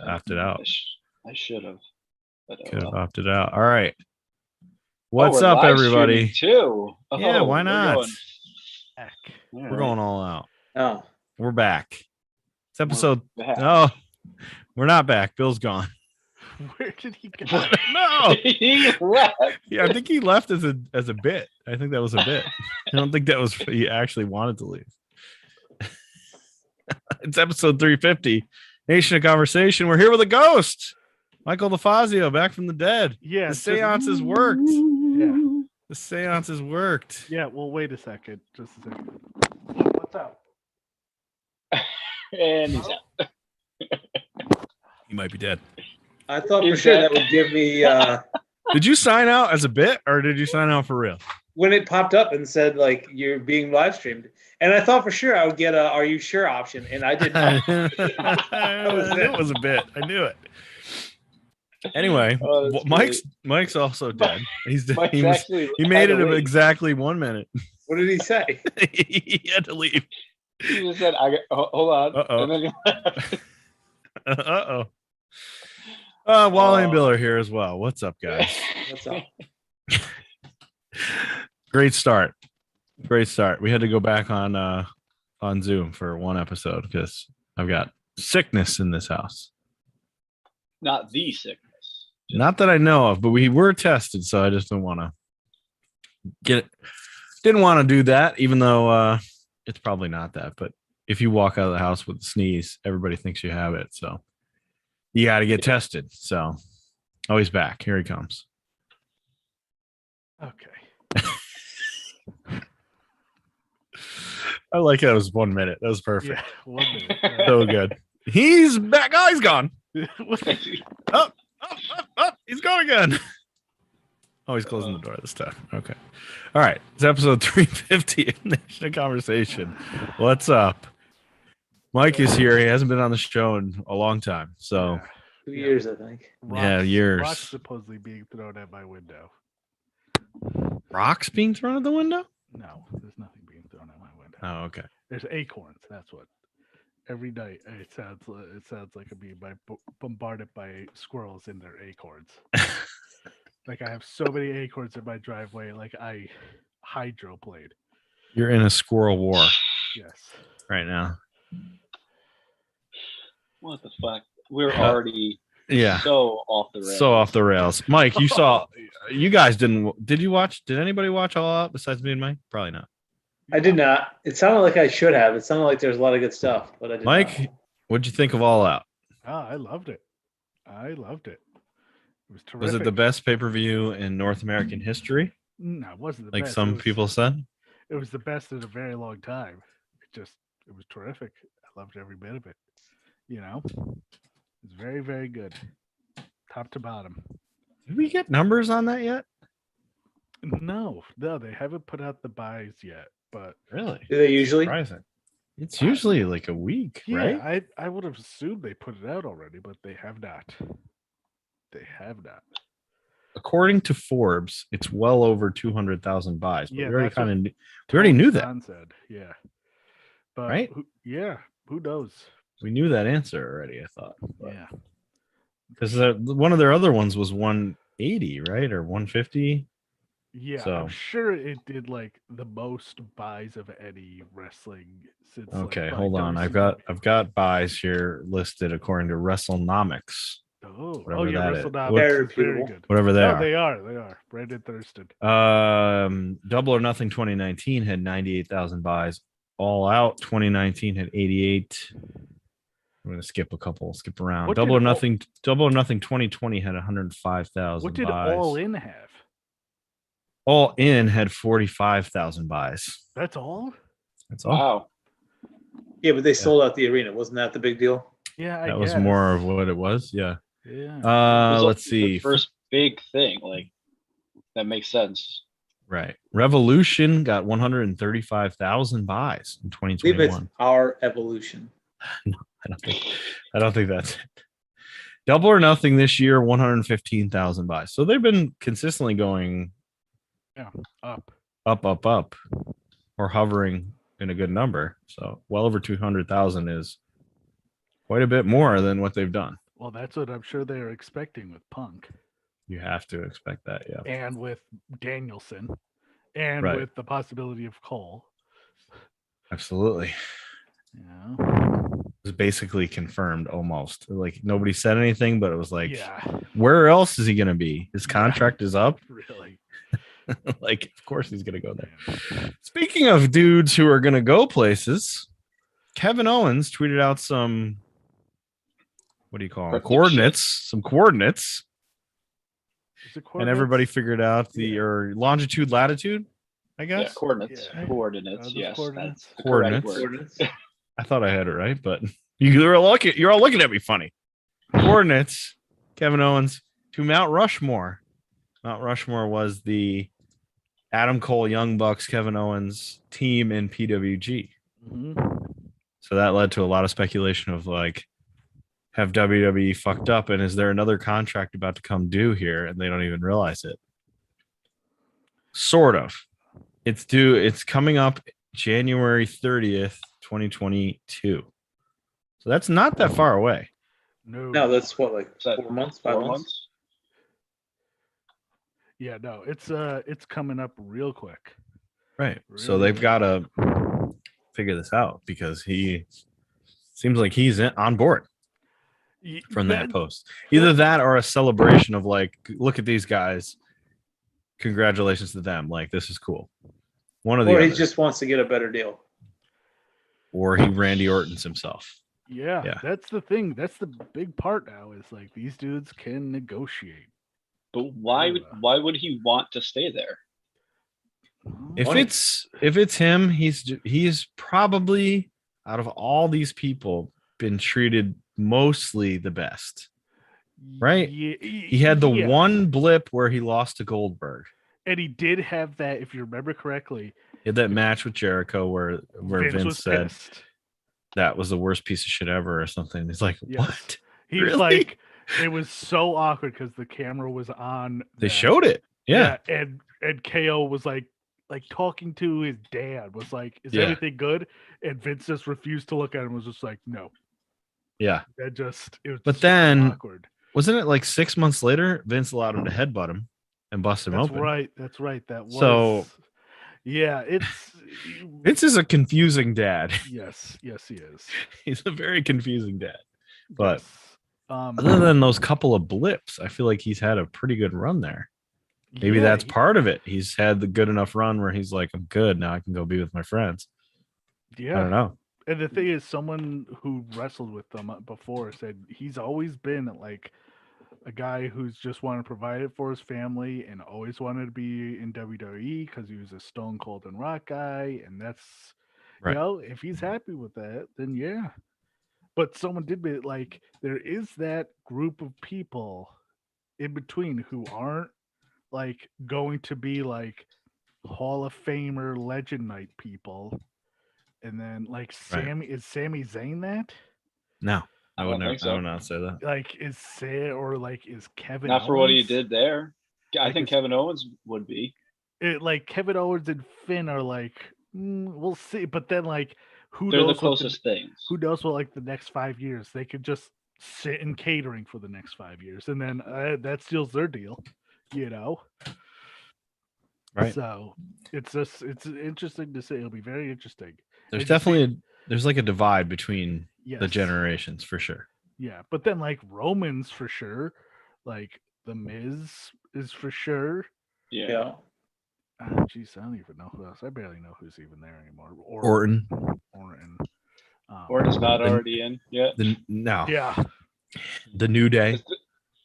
opted out. I should have. Could have opted out. All right. What's up, everybody? Too. Yeah, why not? We're Going all out. Oh, We're back. It's episode. No, we're not back. Bill's gone. Where did he go? No, He left. yeah, I think he left as a bit. I think that was a bit. I don't think that was he actually wanted to leave. It's episode 350, Nation of Conversation. We're here with a ghost, Michael DeFazio, back from the dead. Yeah, the seances worked. Yeah, the seances worked. Yeah, well, wait a second. Just a second. What's up? And he's out. He might be dead. I thought for sure that would give me. Did you sign out as a bit, or did you sign out for real? When it popped up and said like you're being live streamed, and I thought for sure I would get a "Are you sure?" option, and I did not. It was a bit. I knew it. Anyway, Mike's also dead. He's dead. He made it exactly 1 minute. What did he say? He had to leave. He just said, "Hold on." Uh-oh. And then he Uh-oh. Wally and Bill are here as well. What's up, guys? What's up? Great start. We had to go back on Zoom for one episode because I've got sickness in this house. Not the sickness. Not that I know of, but we were tested, so I just didn't want to get it. Didn't want to do that, even though it's probably not that. But if you walk out of the house with a sneeze, everybody thinks you have it. So you got to get tested. So, oh, he's back. Here he comes. Okay. I like it. It was 1 minute. That was perfect. Yeah, 1 minute. So good. He's back. Oh, he's gone. Oh, he's going again. Oh, he's closing the door this time. Okay. All right. It's episode 350 of Nation of Conversation. What's up? Mike is here. He hasn't been on the show in a long time. So 2 years, I think. Years. Rocks supposedly being thrown at my window. Rocks being thrown at the window? No, there's nothing being thrown at my window. Oh, okay. There's acorns. That's what. Every night it sounds like I'm being bombarded by squirrels in their acorns. Like I have so many acorns in my driveway, like I hydroplaned. You're in a squirrel war. Yes. Right now. What the fuck? We're already so off the rails. So off the rails. Mike, you saw you guys did you watch? Did anybody watch All Out besides me and Mike? Probably not. I did not. It sounded like I should have. It sounded like there's a lot of good stuff, but I did Mike, not. what'd you think of All Out? Oh, I loved it. It was terrific. Was it the best pay-per-view in North American history? No, it wasn't the like best. some people said? It was the best in a very long time. It was terrific. I loved every bit of it. You know? It's very, very good. Top to bottom. Did we get numbers on that yet? No, they haven't put out the buys yet. But really, do they usually? Surprising. It's usually like a week, right? I would have assumed they put it out already, but they have not. According to Forbes, it's well over 200,000 buys. But Yeah, we already knew that. Don said, yeah, but right? Who knows? We knew that answer already. I thought, yeah, because one of their other ones was 180, right, or 150. Yeah, so, I'm sure it did like the most buys of any wrestling since. Okay, like, hold on. I've got buys here listed according to WrestleNomics. Whatever that WrestleNomics. Very good. Whatever they are. They are. Brandon Thurston. Double or Nothing 2019 had 98,000 buys. All Out 2019 had 88. I'm gonna skip around. Double or Nothing 2020 had 105,000. What did buys. All In have? All In had 45,000 buys. That's all? That's all. Wow. Yeah, but they sold out the arena. Wasn't that the big deal? Yeah, that was more of what it was. Yeah. Yeah. Let's see. First big thing, like that makes sense. Right. Revolution got 135,000 buys in 2021. I believe it's Our Evolution. No, I don't think that's it. Double or Nothing this year, 115,000 buys. So they've been consistently going up, or hovering in a good number. So well over 200,000 is quite a bit more than what they've done. Well, that's what I'm sure they're expecting with Punk You have to expect that, yeah. and with Danielson and Right. with the possibility of Cole. Absolutely. Yeah. It was basically confirmed almost. Like nobody said anything, but it was like, Yeah. where else is he going to be? His contract is up. Really? Like, of course he's going to go there. Speaking of dudes who are going to go places, Kevin Owens tweeted out some, what do you call them? Coordinates, some coordinates. And everybody figured out or longitude, latitude, I guess. Yeah, coordinates. Yeah. Coordinates. Yes, coordinates? that's the correct Coordinates. word. I thought I had it right, but you're all looking at me funny. Coordinates, Kevin Owens to Mount Rushmore. Mount Rushmore was the Adam Cole, Young Bucks, Kevin Owens team in PWG. Mm-hmm. So that led to a lot of speculation of like, have WWE fucked up, and is there another contract about to come due here, and they don't even realize it? Sort of. It's due. It's coming up January 30th, 2022. So that's not that far away. No, that's what, like 4 months, 5 months? Yeah, no, it's coming up real quick. Right. So they've got to figure this out because he seems like he's on board from that post. Either that or a celebration of like, look at these guys. Congratulations to them. Like, this is cool. One of the Or he other. just wants to get a better deal. Or he Randy Orton's himself. Yeah, that's the thing. That's the big part now is like these dudes can negotiate. But why would he want to stay there? If it's him, he's probably out of all these people been treated mostly the best. Right? Yeah, he had the one blip where he lost to Goldberg. And he did have that, if you remember correctly. He had that match with Jericho where Vince said pissed. That was the worst piece of shit ever or something. He's like, what? He's really? Like, it was so awkward because the camera was on. They showed it. Yeah. And KO was like talking to his dad, was like, is everything good? And Vince just refused to look at him, was just like, no. Yeah. It was but then awkward. Wasn't it like 6 months later, Vince allowed him to headbutt him and bust him open? That's right. That was so. Yeah, Vince is a confusing dad. Yes, he is. He's a very confusing dad. But yes. Other than those couple of blips, I feel like he's had a pretty good run there. Maybe that's part of it. He's had the good enough run where he's like, I'm good now. I can go be with my friends. Yeah, I don't know. And the thing is, someone who wrestled with them before said he's always been like a guy who's just wanted to provide it for his family and always wanted to be in WWE because he was a Stone Cold and Rock guy. And that's, right. You know, if he's happy with that, then yeah. But someone did be like, there is that group of people in between who aren't like going to be like Hall of Famer legend night people. And then like is Sami Zayn that? No. I would not say that. Like is Kevin not Owens? For what he did there. I think Kevin Owens would be. Like Kevin Owens and Finn are like, we'll see. But then like they're knows the closest things. Who knows what like the next 5 years they could just sit in catering for the next 5 years, and then that seals their deal, you know. Right. So it's interesting to say. It'll be very interesting. There's there's like a divide between the generations for sure. Yeah, but then like Roman's for sure, like the Miz is for sure. Yeah. Geez, I don't even know who else. I barely know who's even there anymore. Orton. Orton's not already in yet. No. Yeah. The New Day.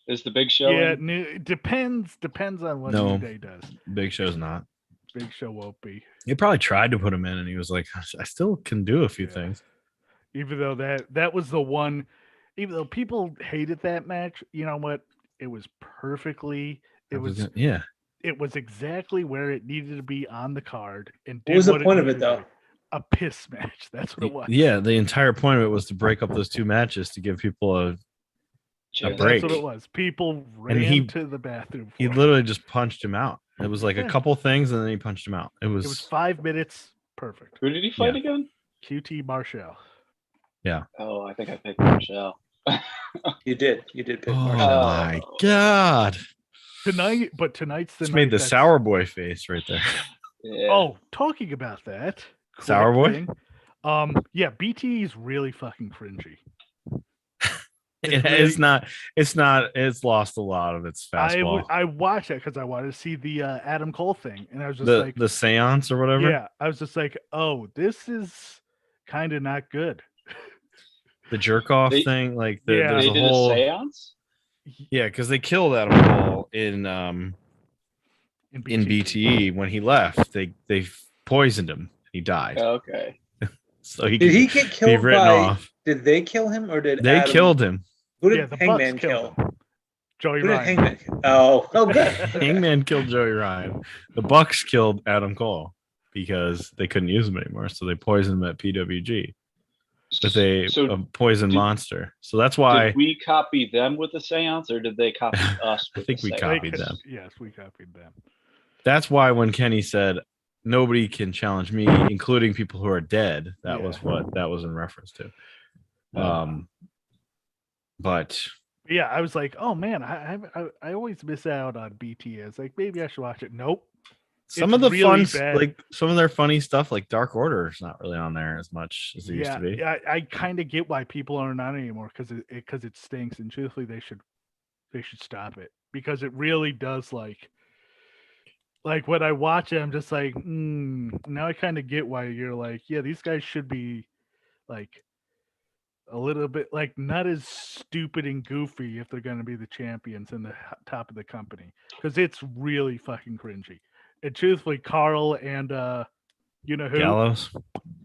Is the Big Show? Yeah, depends on what New Day does. Big Show's not. Big Show won't be. He probably tried to put him in, and he was like, "I still can do a few things." Even though that was the one, even though people hated that match, you know what? It was perfectly. It was exactly where it needed to be on the card. And what was the point of it though? A piss match. That's what it was. Yeah, the entire point of it was to break up those two matches to give people a break. That's what it was. People ran to the bathroom. He literally just punched him out. It was like a couple things, and then he punched him out. It was 5 minutes. Perfect. Who did he fight again? QT Marshall. Yeah. Oh, I think I picked Marshall. You did pick Oh Marshall. my god! Tonight's the Just night made the that's- sour boy face right there. Yeah. Oh, talking about that. Sour quick boy? thing. Yeah, BT is really fucking cringy. It's lost a lot of its fastball. I watched it because I wanted to see the Adam Cole thing, and I was just the seance or whatever. yeah, I was just like, oh, this is kind of not good. The jerk off thing, like there's they a did whole a seance. yeah, because they killed Adam Cole in BTE when he left. They poisoned him. He died. Okay. So Did he get killed off? Did they kill him or did they Adam... killed him? Who did Hangman kill? Joey Who Ryan. did Hangman kill? Oh, okay. Hangman killed Joey Ryan. The Bucks killed Adam Cole because they couldn't use him anymore, so they poisoned him at PWG with a poison monster. So that's why. Did we copy them with the seance, or did they copy us? I think we copied them. Yes, we copied them. That's why when Kenny said nobody can challenge me, including people who are dead, that was what that was in reference to. But yeah, I was like, oh man, I always miss out on BT. It's like maybe I should watch it. Nope. Some of the really fun, like some of their funny stuff, like Dark Order, is not really on there as much as it used to be. Yeah, I kind of get why people aren't on anymore because it stinks, and truthfully, they should stop it because it really does like when I watch it, I'm just like, now I kind of get why you're like, yeah, these guys should be like a little bit like not as stupid and goofy if they're going to be the champions in the top of the company because it's really fucking cringy. And truthfully, Carl and you know who, Gallows,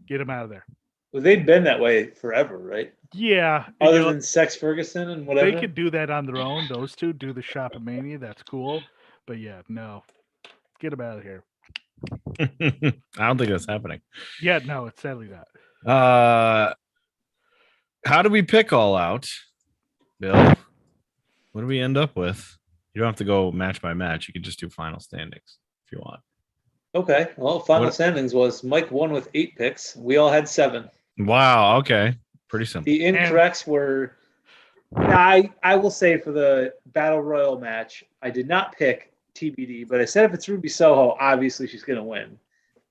get him out of there. Well, they've been that way forever, right? Yeah. Other than Sex Ferguson and whatever. They could do that on their own. Those two do the Shop of Mania. That's cool. But yeah, no. Get them out of here. I don't think that's happening. Yeah, no, it's sadly not. How do we pick All Out, Bill? What do we end up with? You don't have to go match by match. You can just do final standings if you want. Okay. Well, final standings was Mike won with 8 picks. We all had 7. Wow. Okay. Pretty simple. The incorrects were. I will say for the Battle Royal match, I did not pick TBD, but I said if it's Ruby Soho, obviously she's going to win.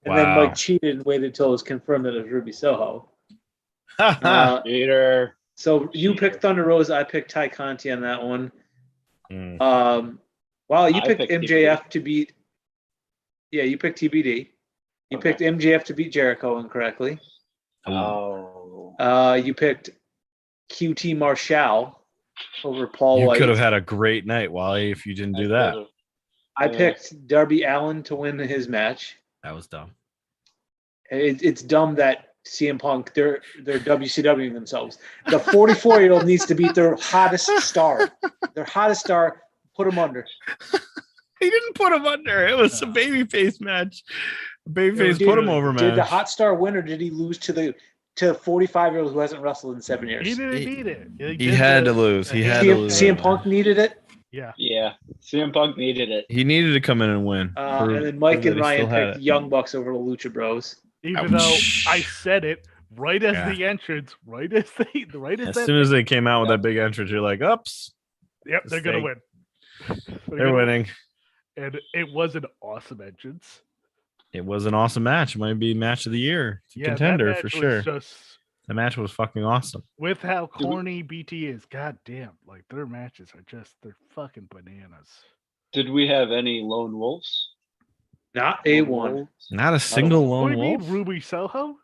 And then Mike cheated and waited until it was confirmed that it was Ruby Soho. Cheater. So you picked Thunder Rosa, I picked Ty Conti on that one. Wow, you picked MJF to beat. Yeah, you picked TBD. You picked MJF to beat Jericho incorrectly. You picked QT Marshall over Paul White. You could have had a great night, Wally, if you didn't do that. I picked Darby Allin to win his match. That was dumb. It's dumb that CM Punk, they're WCWing themselves. The 44-year-old needs to beat their hottest star. Their hottest star, put him under. He didn't put him under. It was a babyface match. Babyface put him over, man. Did the hot star win, or did he lose to the 45-year-old who hasn't wrestled in 7 years? He didn't need it. He had to lose. He had to lose. CM Punk needed it. Yeah. CM Punk needed it. He needed to come in and win. And then Mike and Ryan picked Young Bucks over the Lucha Bros. Even though I said it right as the entrance, as soon as they came out with that big entrance, you're like, "Oops." Yep, they're gonna win. They're winning. And it was an awesome entrance. It was an awesome match. It might be match of the year. Contender for sure. The match was fucking awesome. With how corny BT is, goddamn, like their matches are they're fucking bananas. Did we have any lone wolves? Not a one. Not a single lone wolf. What do you mean, Ruby Soho?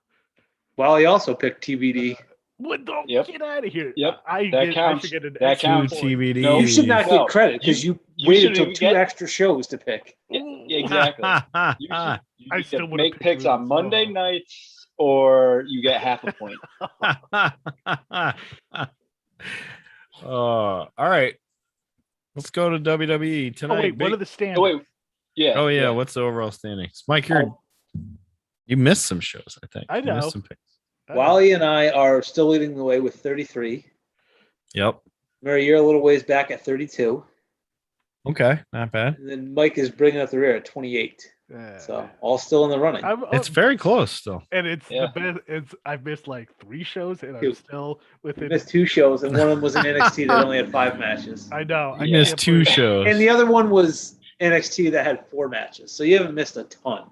Well, he also picked TBD. What? Get out of here. Yep. That counts. That counts. TBD. No, you should not get credit because you waited till 2 extra shows to pick. Exactly. You still can make picks on Monday nights, or you get half a point. All right. Let's go to WWE tonight. Oh, wait, what are the standings? Oh, yeah. What's the overall standings? Mike, you missed some shows, I think. I know. You missed some picks. Wally and I are still leading the way with 33. Yep. Mary, you're a little ways back at 32. Okay, not bad. And then Mike is bringing up the rear at 28. So all still in the running. It's very close still. And it's the best. I've missed like 3 shows, and I'm still within. You missed 2 shows, and one of them was in NXT that only had 5 matches. I know. I missed 2 shows, and the other one was NXT that had 4 matches. So you haven't missed a ton.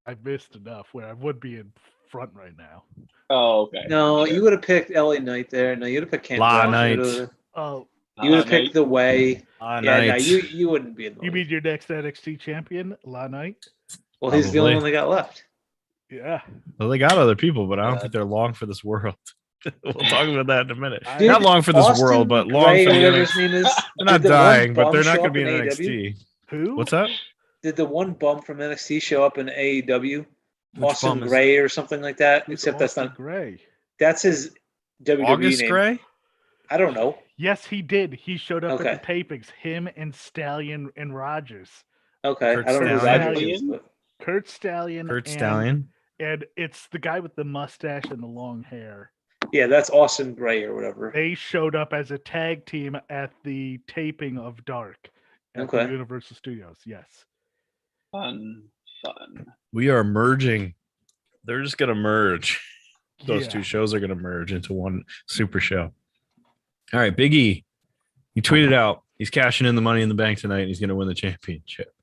I've missed enough where I would be in front right now. Oh, okay. No, you would have picked LA Knight there. No, you'd have picked Candice Knight. Oh, you would have picked The Way. No, you wouldn't be in the You mean your next NXT champion, La Knight? Well, he's the only one they got left. Yeah. Well, they got other people, but I don't think they're long for this world. We'll talk about that in a minute. Not long for this world, but long for whatever his name is. They're not dying, but they're not going to be in NXT. Who? What's that? Did the one bump from NXT show up in AEW? Which Austin Gray or something like that? Except that's not Gray. That's his WWE August name. Gray? I don't know. Yes, he did. He showed up at the tapings. Him and Stallion and Rogers. Okay, Kurt I don't know who Rogers is, but... Kurt Stallion. And it's the guy with the mustache and the long hair. Yeah, that's Austin Gray or whatever. They showed up as a tag team at the taping of Dark at the Universal Studios. Yes. Fun. We are merging. They're just going to merge. Those 2 shows are going to merge into one super show. All right, Big E. He tweeted out he's cashing in the Money in the Bank tonight and he's going to win the championship.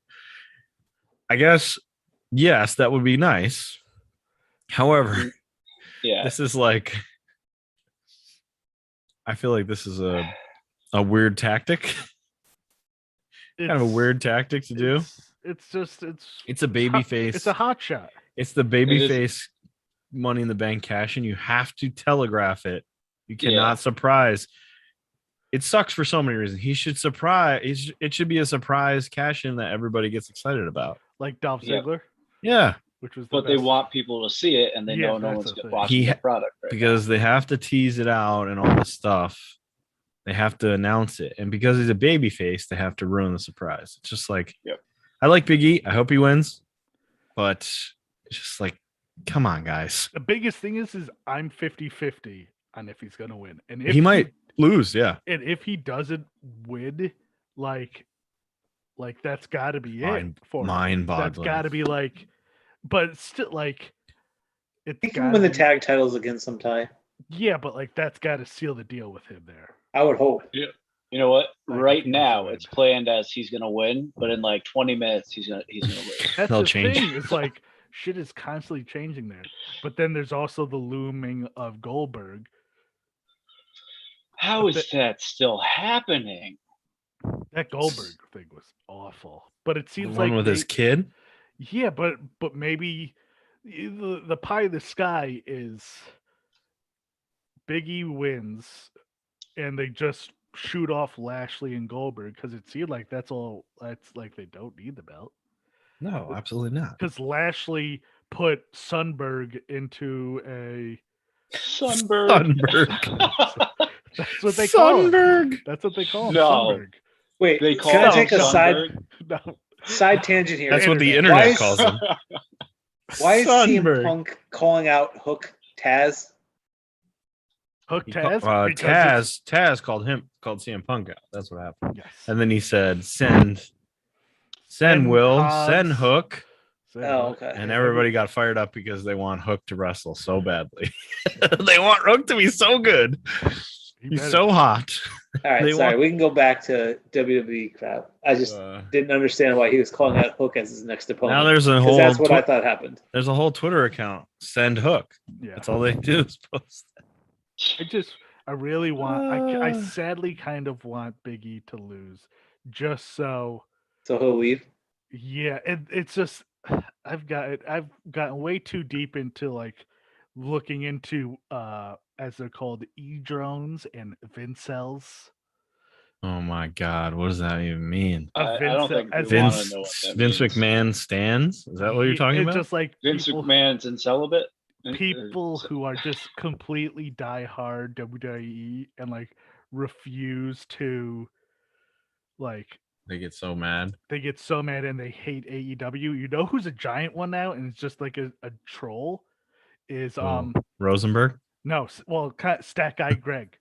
I guess, yes, that would be nice. However, this is like, I feel like this is a weird tactic. Kind of a weird tactic to do. It's a baby face. It's a hot shot. It's the baby face Money in the Bank cash, and you have to telegraph it. You cannot surprise. It sucks for so many reasons. He should surprise. It should be a surprise cash in that everybody gets excited about. Like Dolph Ziggler? Yeah. Which was but they want people to see it, and they know no one's watching the product. Right because they have to tease it out and all this stuff. They have to announce it. And because he's a baby face, they have to ruin the surprise. It's just like, I like Big E. I hope he wins. But it's just like, come on, guys. The biggest thing is I'm 50-50 on if he's going to win. And if he might lose, And if he doesn't win, like that's got to be it for him. Mind-boggling. That's got to be like, but still, like, he can win the tag titles again sometime. Yeah, but like that's got to seal the deal with him there. I would hope. Yeah. You know what? Right now, it's planned as he's gonna win, but in like 20 minutes, he's gonna lose. That's the thing. It's like shit is constantly changing there. But then there's also the looming of Goldberg. How is that still happening? That Goldberg thing was awful. But it seems the one like with his kid. Yeah, but maybe the pie in the sky is Big E wins, and they just shoot off Lashley and Goldberg because it seemed like that's all. That's like they don't need the belt. No, absolutely not. Because Lashley put Sunberg into a Sunberg. That's what they call him. That's what they call him. No. Sunberg. Wait, they call can I take a No. side tangent here? That's what the internet calls him. Why is CM Sunberg. Punk calling out Hook Taz? Hook Taz? Taz called CM Punk out. That's what happened. Yes. And then he said, send Will, Hobbs. send Hook. Oh, okay. And everybody got fired up because they want Hook to wrestle so badly. They want Hook to be so good. He's so hot. All right, sorry. We can go back to WWE crap. I just didn't understand why he was calling out Hook as his next opponent. Now there's a whole. That's what I thought happened. There's a whole Twitter account. Send Hook. Yeah. That's all they do is post that. I really want. I sadly kind of want Big E to lose, just so he'll leave. Yeah, it's just I've gotten way too deep into like looking into as they're called E-drones and Vincels. Oh my God, what does that even mean? I don't think Vince McMahon stands? Is that what you're talking about? It's just like Vince McMahon's in celibate. People who are just completely diehard WWE and like refuse to like. They get so mad. And they hate AEW. You know who's a giant one now, and it's just like a troll. Is Rosenberg? No, well, Stat Guy Greg.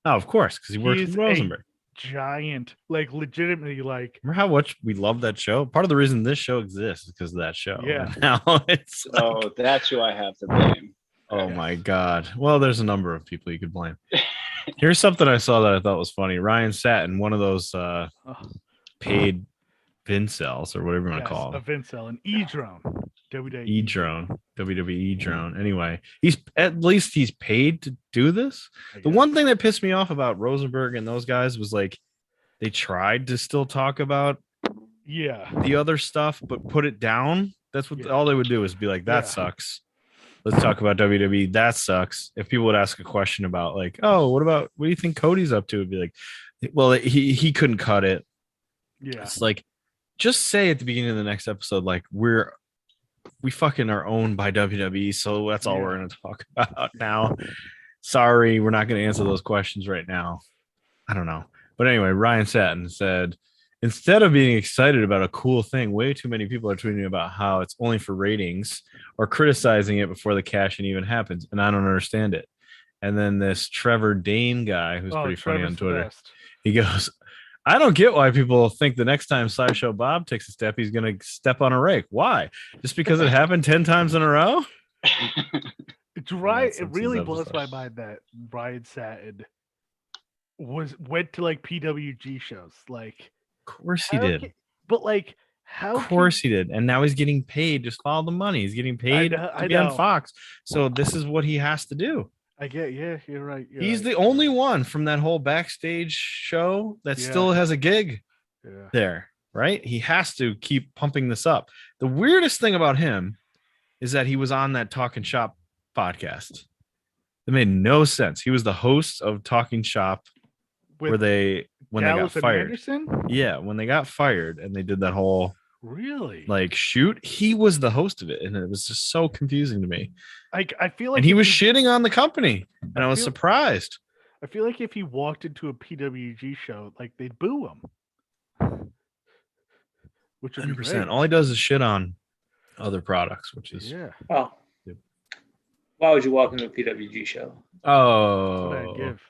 Oh, of course, because he works with Rosenberg. giant, like legitimately, like Remember how much we love that show? Part of the reason this show exists is because of that show. Yeah. And now it's like, Oh, that's who I have to blame. oh my God. Well, there's a number of people you could blame. Here's something I saw that I thought was funny. Ryan sat in one of those paid Vincels or whatever you want to call a them. Vincel, an E-drone, WWE E-drone, WWE drone. Anyway, at least he's paid to do this. I The guess. one thing that pissed me off about Rosenberg and those guys was like they tried to still talk about Yeah. the other stuff, but put it down. That's what Yeah. all they would do is be like, that Yeah. sucks. Let's talk about WWE. That sucks. If people would ask a question about like, oh, what do you think Cody's up to? It'd be like, well, he couldn't cut it. Yeah. It's like, just say at the beginning of the next episode, like we fucking are owned by WWE, so that's all we're gonna talk about now. Sorry, we're not gonna answer those questions right now. I don't know. But anyway, Ryan sat and said, instead of being excited about a cool thing, way too many people are tweeting about how it's only for ratings or criticizing it before the cash-in even happens, and I don't understand it. And then this Trevor Dane guy, who's pretty funny on Trevor's the Twitter, best. he goes, I don't get why people think the next time Sideshow Bob takes a step, he's going to step on a rake. Why? Just because it happened 10 times in a row? It's right. It Simpsons really blows episode. my mind that Brian Satin went to like PWG shows. Like, Of course he how did. can- but like, how? Of course he did. And now he's getting paid. Just follow the money. He's getting paid I to be on know. Fox. So this is what he has to do. I get. Yeah, you're right. He's the only one from that whole backstage show that Yeah. still has a gig Yeah. there, right? He has to keep pumping this up. The weirdest thing about him is that he was on that Talking Shop podcast. It made no sense. He was the host of Talking Shop when With they got Gallows and fired. Anderson? Yeah, when they got fired and they did that whole Really? like shoot, he was the host of it, and it was just so confusing to me. Like, I feel like And he if was shitting on the company, and I was feel- surprised. I feel like if he walked into a PWG show, like they'd boo him. Which would be 100%. great. All he does is shit on other products, which is Yeah. Oh. Yep. Why would you walk into a PWG show? That's what I'd oh, give.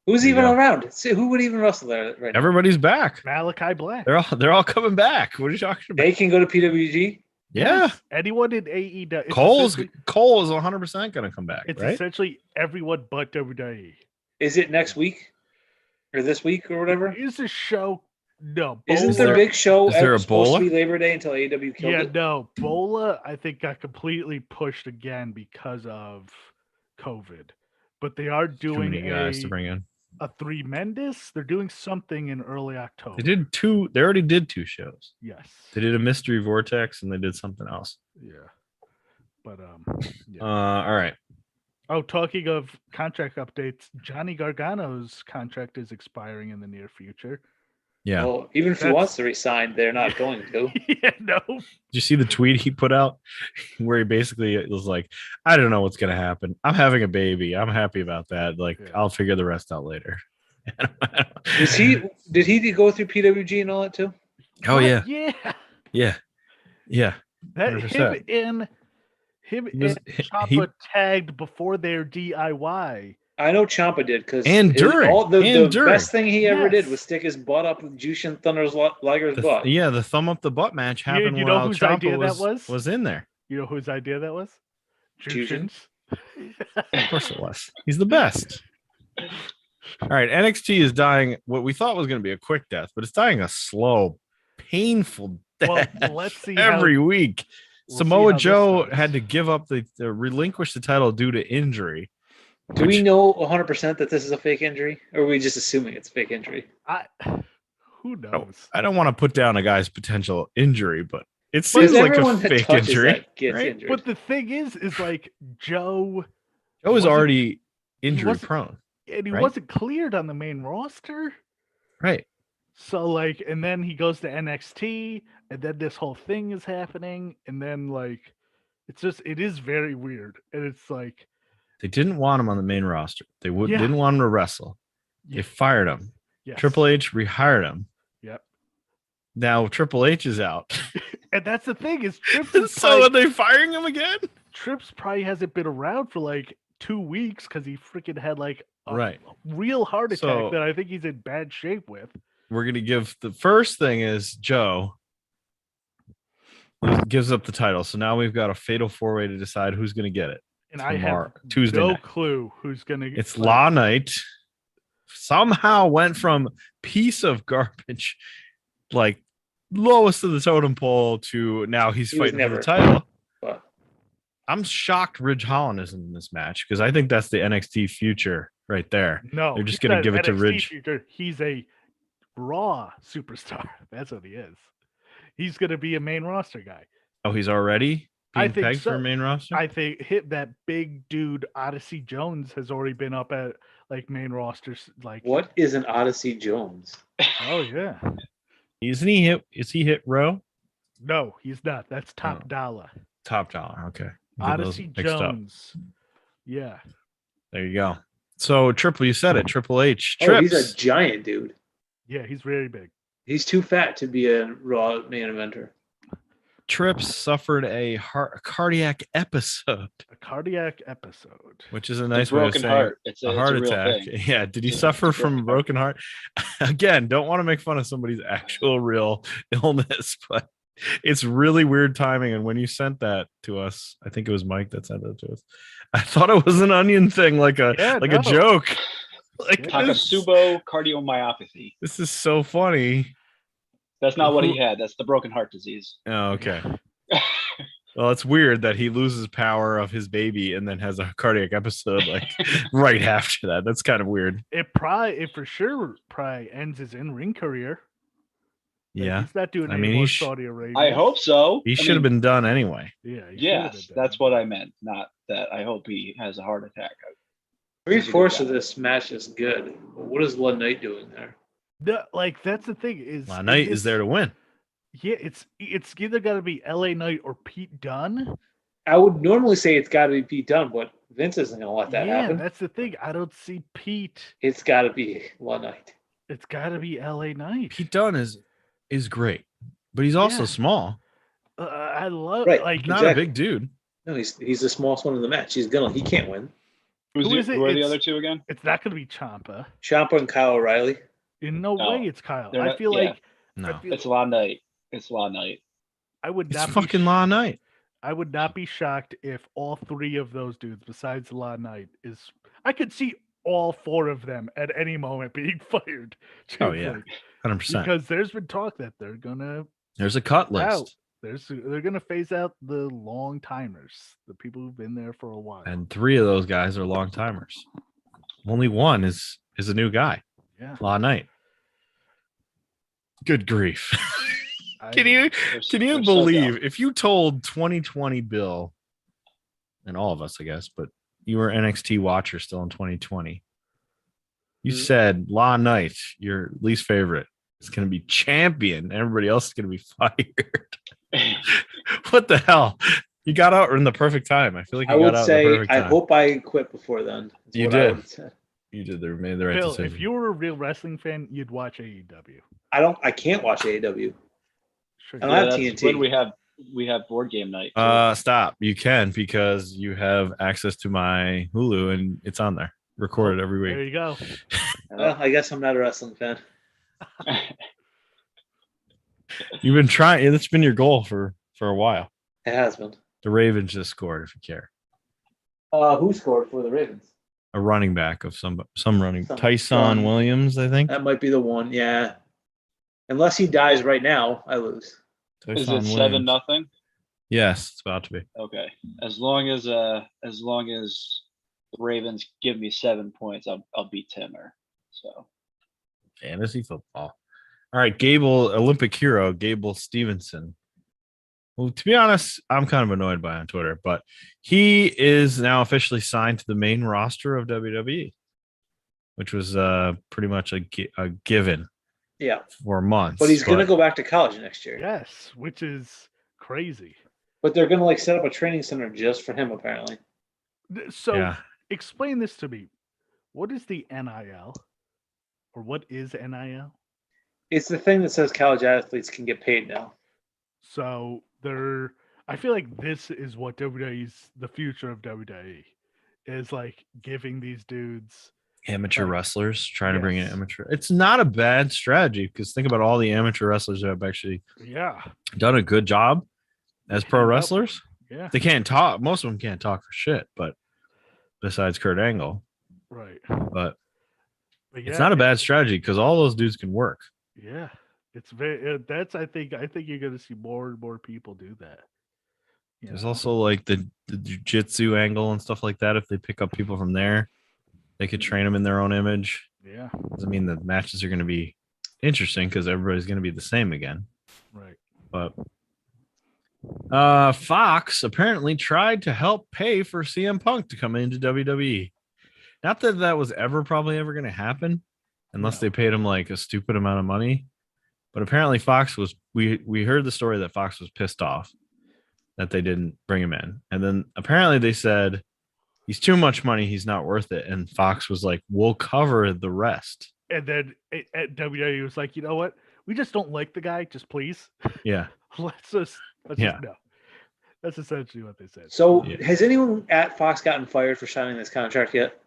Who's There you even go. around? See, who would even wrestle there right now? everybody's back. Malachi Black. They're all coming back. What are you talking about? They can go to PWG. Yeah, Yes, anyone in AEW. It's Cole is essentially- 100% going to come back, It's right? essentially everyone but WWE. Is it next week or this week or whatever? Is the show? No. Isn't Is their there- big show is there a supposed Bola? to be Labor Day until AEW killed Yeah, it? no. Bola, I think, got completely pushed again because of COVID. But they are Too doing many guys to bring in. a three Mendes. They're doing something in early October. They did two. They already did two shows. Yes. They did a mystery vortex, and they did something else. Yeah. But yeah. All right. Oh, talking of contract updates, Johnny Gargano's contract is expiring in the near future. Yeah. Well, even if he That's- wants to resign, they're not going to. Yeah, no. Did you see the tweet he put out where he basically was like, I don't know what's going to happen. I'm having a baby. I'm happy about that. Like, Yeah. I'll figure the rest out later. Did he go through PWG and all that too? Oh, What? yeah. Yeah. Yeah. Yeah. That 100%. him He and Ciampa tagged before their DIY. I know Ciampa did because And during. And the during. best thing he ever did Yes. was stick his butt up with Jushin Thunder's Liger's The butt. the thumb up the butt match happened you know while whose Ciampa idea that was? in there. You know whose idea that was? Jushin's. Of course it was. He's the best. All right. NXT is dying what we thought was going to be a quick death, but it's dying a slow, painful Well, death let's see every how, week. we'll see Samoa how this Joe goes. had to give up the relinquish the title due to injury. Do we which- know 100% that this is a fake injury, or are we just assuming it's a fake injury? Who knows? I don't want to put down a guy's potential injury, but it Because seems like a everyone that fake touches injury. that gets right? injured. But the thing is like Joe, Joe was wasn't- already injury wasn't- prone. and he Right? wasn't cleared on the main roster. Right. So like, and then he goes to NXT, and then this whole thing is happening, and then like, it is very weird, and it's like, They didn't want him on the main roster. They Yeah. didn't want him to wrestle. They Yeah. fired him. yes. Triple H rehired him. Yep. Now Triple H is out. And that's the thing is Trips is So are probably, they firing him again? Trips probably hasn't been around for like 2 weeks because he freaking had like Right. real heart attack So- that I think he's in bad shape with. We're gonna give the first thing is Joe gives up the title. So now we've got a fatal 4-way to decide who's gonna get it. And I have Tuesday no night. clue who's gonna. It's Law Knight. Somehow went from piece of garbage, like lowest of the totem pole, to now he's He was fighting for never- the title. But I'm shocked Ridge Holland isn't in this match because I think that's the NXT future right there. No, They're just he's gonna not give it to NXT Ridge. future. He's a Raw superstar. That's what he is. He's gonna be a main roster guy. Oh, he's already I being think pegged so. for main roster. I think hit that big dude Odyssey Jones has already been up at like main rosters. Like what is an Odyssey Jones? Oh yeah. Isn't he hit? Is he hit row? No, he's not. That's Top Oh. Dollar. Top dollar. Okay. I'm getting those Odyssey mixed up. Jones. Yeah. There you go. So Triple, you said it. Triple H. Oh, Trips. he's a giant dude. Yeah, he's very big. He's too fat to be a Raw main eventer. Trips suffered a cardiac episode, A cardiac episode. which is a It's nice a way of broken saying heart. It's a a heart real attack. thing. Yeah. Did he It's a suffer from a broken broken heart? Again, don't want to make fun of somebody's actual real illness, but it's really weird timing. And when you sent that to us, I think it was Mike that sent it to us. I thought it was an onion thing, like a Yeah, joke. Like Yeah. this, Takotsubo cardiomyopathy. this is so funny. That's not what he had. That's the broken heart disease. Oh, okay. Well, it's weird that he loses power of his baby and then has a cardiac episode like right after that. That's kind of weird. It for sure probably ends his in-ring career. Like, Yeah. he's not doing I any mean, more he sh- Saudi Arabia. I hope so. He I should have mean, been done anyway. Yeah. he should have Yes, been done. that's what I meant. Not that I hope he has a heart attack. Three-fourths of this match is good. But what is Lud Knight doing there? Like that's the thing is La Knight is there to win. Yeah, it's either got to be LA Knight or Pete Dunne. I would normally say it's got to be Pete Dunne, but Vince isn't going to let that happen. That's the thing. I don't see Pete. It's got to be Lud Knight. It's got to be LA Knight. Pete Dunne is great, but he's also Yeah. small. I love Right. like Not Exactly. a big dude. No, he's the smallest one in the match. He can't win. Who is it? Who are the It's- other two again? it's not going to be Ciampa. Ciampa and Kyle O'Reilly. In no No, way, it's Kyle. they're I not- feel yeah. like No, It's La Knight. It's La Knight. I would it's not fucking be, La Knight. I would not be shocked if all three of those dudes, besides La Knight, is. I could see all four of them at any moment being fired. Oh, yeah. truthfully, 100%. because there's been talk that they're gonna There's a cut list. out. They're gonna phase out the long timers, the people who've been there for a while. And 3 of those guys are long timers. Only one is a new guy. yeah, La Knight. Good grief. I- Can you They're so believe dumb. if you told 2020 Bill and all of us, I guess, but you were NXT watcher still in 2020. You Mhm. said La Knight, your least favorite, is going to be champion. Everybody else is going to be fired. What the hell? You got out in the perfect time. I feel like you I got would out in say the perfect I time. hope I quit before then. is You what I did. would say. You did. They made the right Bill, decision. if you were a real wrestling fan, you'd watch AEW. I can't watch AEW. Sure. I don't Yeah, have that's TNT. when we have board game night. too. Stop. You can because you have access to my Hulu and it's on there, recorded every There week. you go. Well, I guess I'm not a wrestling fan. You've been trying. That's been your goal for a while. It has been. The Ravens just scored. If you care, Who scored for the Ravens? a running back of some running Some- Tyson Williams, I think. That might be the one. Yeah. Unless he dies right now, I lose. Is Tyson it 7-0? Yes, it's about to be. Okay. As long as the Ravens give me 7 points, I'll beat Timmer. So Fantasy football. All right, Gable, Olympic hero, Gable Stevenson. Well, to be honest, I'm kind of annoyed by on Twitter, but he is now officially signed to the main roster of WWE, which was pretty much a given Yeah. for months. But he's going to go back to college next year. Yes, which is crazy. But they're going to set up a training center just for him, apparently. So Yeah, explain this to me. What is the NIL? Or what is NIL? It's the thing that says college athletes can get paid now. So I feel like this is what WWE's the future of WWE is like giving these dudes amateur Right. wrestlers, trying to bring in Yes. amateur. It's not a bad strategy because think about all the amateur wrestlers that have actually Yeah. done a good job as pro Teamed up. wrestlers. Yeah. They can't talk. Most of them can't talk for shit, but besides Kurt Angle, Right. but But it's not a bad strategy because all those dudes can work. Yeah. It's very. That's. I think you're going to see more and more people do that. You There's know? also like the jiu-jitsu angle and stuff like that. If they pick up people from there, they could train them in their own image. Yeah. Doesn't mean the matches are going to be interesting because everybody's going to be the same again. Right. But Fox apparently tried to help pay for CM Punk to come into WWE. Not that that was probably ever going to happen unless No. they paid him like a stupid amount of money. But apparently Fox was, we heard the story that Fox was pissed off that they didn't bring him in. And then apparently they said, he's too much money. He's not worth it. And Fox was like, we'll cover the rest. And then at WWE was like, you know what? We just don't like the guy. Just please. Yeah. let's just Yeah. no. That's essentially what they said. So Yeah. has anyone at Fox gotten fired for signing this contract yet?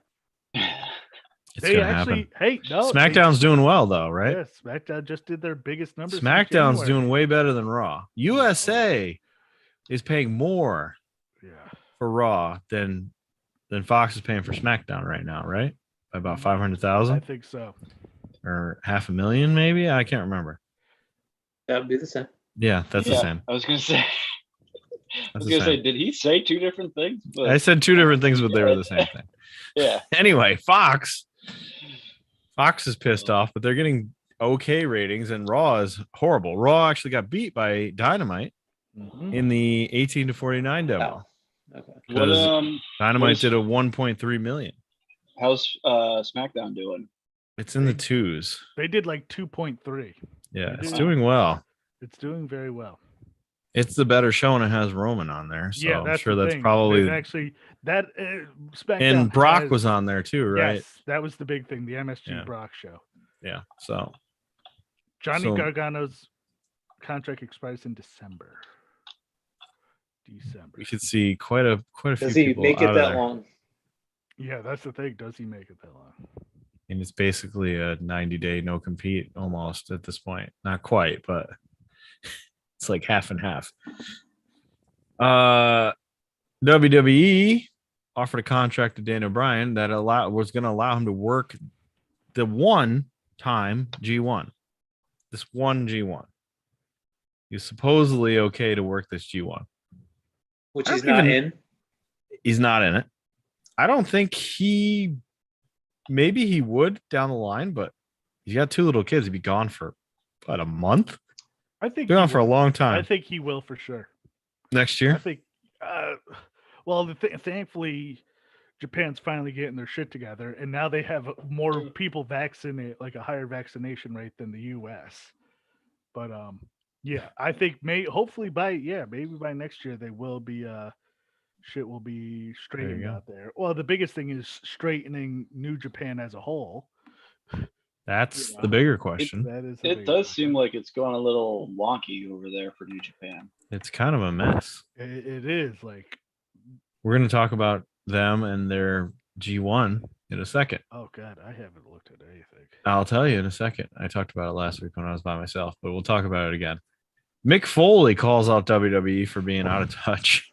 It's They going to actually, happen. hey, no. SmackDown's doing well though, right? Yeah, SmackDown just did their biggest numbers. since SmackDown's January. doing way better than Raw. USA is paying more Yeah. for Raw than Fox is paying for SmackDown right now, right? By about I 500,000 think so. or 500,000 maybe. I can't remember. That would be the same. Yeah, that's the same. I was gonna say. That's the same. Did he say two different things? But, I said two different things, but they were the same thing. yeah. Anyway, Fox is pissed off, but they're getting okay ratings, and Raw is horrible. Raw actually got beat by Dynamite Mhm. in the 18 to 49 demo. Oh, okay. What, Because Dynamite what is- did a 1.3 million. how's SmackDown doing? It's in the twos. They did like 2.3. Yeah, They it's did. doing well. It's doing very well. It's the better show, and it has Roman on there. So Yeah, I'm that's sure the that's thing. probably. They've actually that SmackDown And Brock has- was on there too, right? Yes, that was the big thing. The MSG Yeah. Brock show. Yeah. So Johnny So- Gargano's contract expires in December. we could see quite a few Does he people make it out of that there. long? Yeah, that's the thing. Does he make it that long? And it's basically a 90-day no compete almost at this point. Not quite, but it's like half and half. WWE offered a contract to Daniel Bryan that was going to allow him to work the one-time G1. This one G1. He's supposedly okay to work this G1. Which I he's don't not even- in. He's not in it. I don't think maybe he would down the line, but he's got two little kids. He'd be gone for about a month. I think Be gone he for a will. long I time. think he will for sure. Next I year. think. Well, thankfully, Japan's finally getting their shit together, and now they have more people vaccinated, like a higher vaccination rate than the U.S. But yeah, I think hopefully maybe by next year they will be shit will be straightened go. out there. Well, the biggest thing is straightening New Japan as a whole. That's Yeah. the bigger question. That is. the It big does one. seem like it's gone a little wonky over there for New Japan. It's kind of a mess. It is like, We're going to talk about them and their G1 in a second. oh god, I haven't looked at anything. I'll tell you in a second. I talked about it last week when I was by myself, but we'll talk about it again. Mick Foley calls out WWE for being out of touch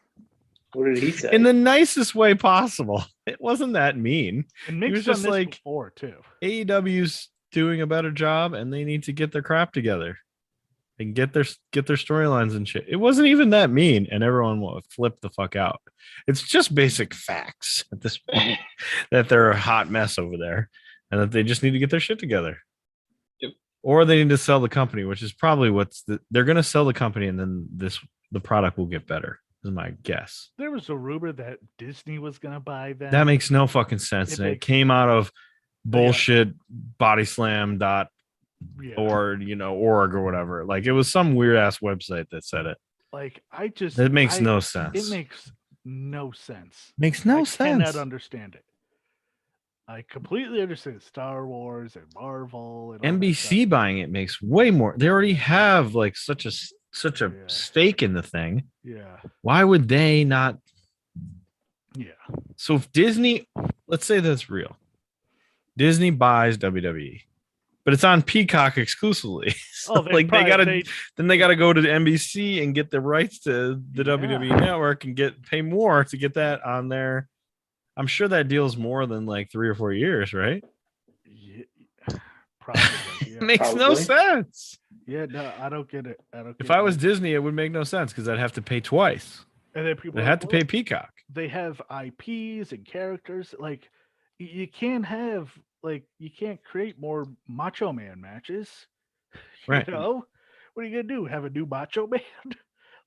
What did he say? in the nicest way possible. It wasn't that mean. And He Mick's was done just this like- before too. AEW's doing a better job and they need to get their crap together and get their storylines and shit. It wasn't even that mean, and everyone will flip the fuck out. It's just basic facts at this point that they're a hot mess over there and that they just need to get their shit together. Yep. Or they need to sell the company, which is probably they're going to sell the company, and then the product will get better, is my guess. There was a rumor that Disney was gonna buy them. That makes no fucking sense. It And it makes- came out of bullshit bodyslam.org, yeah. org or whatever. Like it was some weird ass website that said it. Like I just It makes I- no sense. It makes no sense. Makes no I sense. cannot understand it. I completely understand Star Wars and Marvel and all that NBC stuff. buying it makes way more. They already have like such a Yeah. stake in the thing. Yeah, Why would they not? yeah, So if Disney, let's say that's real, Disney buys WWE, but it's on Peacock exclusively. So, Oh, like they gotta go to the NBC and get the rights to the WWE network and pay more to get that on there. I'm sure that deal's more than like 3 or 4 years, right? Yeah, probably. Yeah. Makes no sense. Yeah, no, I don't get it. If I was Disney, it would make no sense because I'd have to pay twice. and then people I'd have to pay Peacock. They have IPs and characters. Like you can't create more Macho Man matches. Right. You know, what are you gonna do? Have a new Macho Man?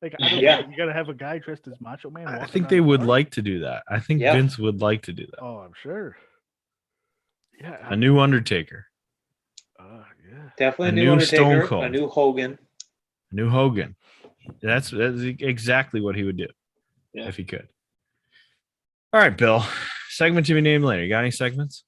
Like I don't Yeah. know. You gotta have a guy dressed as Macho Man. I walking think down they the would park? like to do that. I think Yeah. Vince would like to do that. Oh, I'm sure. Yeah. A new Undertaker, Yeah. Definitely A a new new Undertaker, Stone Cold. a new Hogan. a new Hogan. That's exactly what he would do if he could. All right, Bill. Segment to be named later. You got any segments?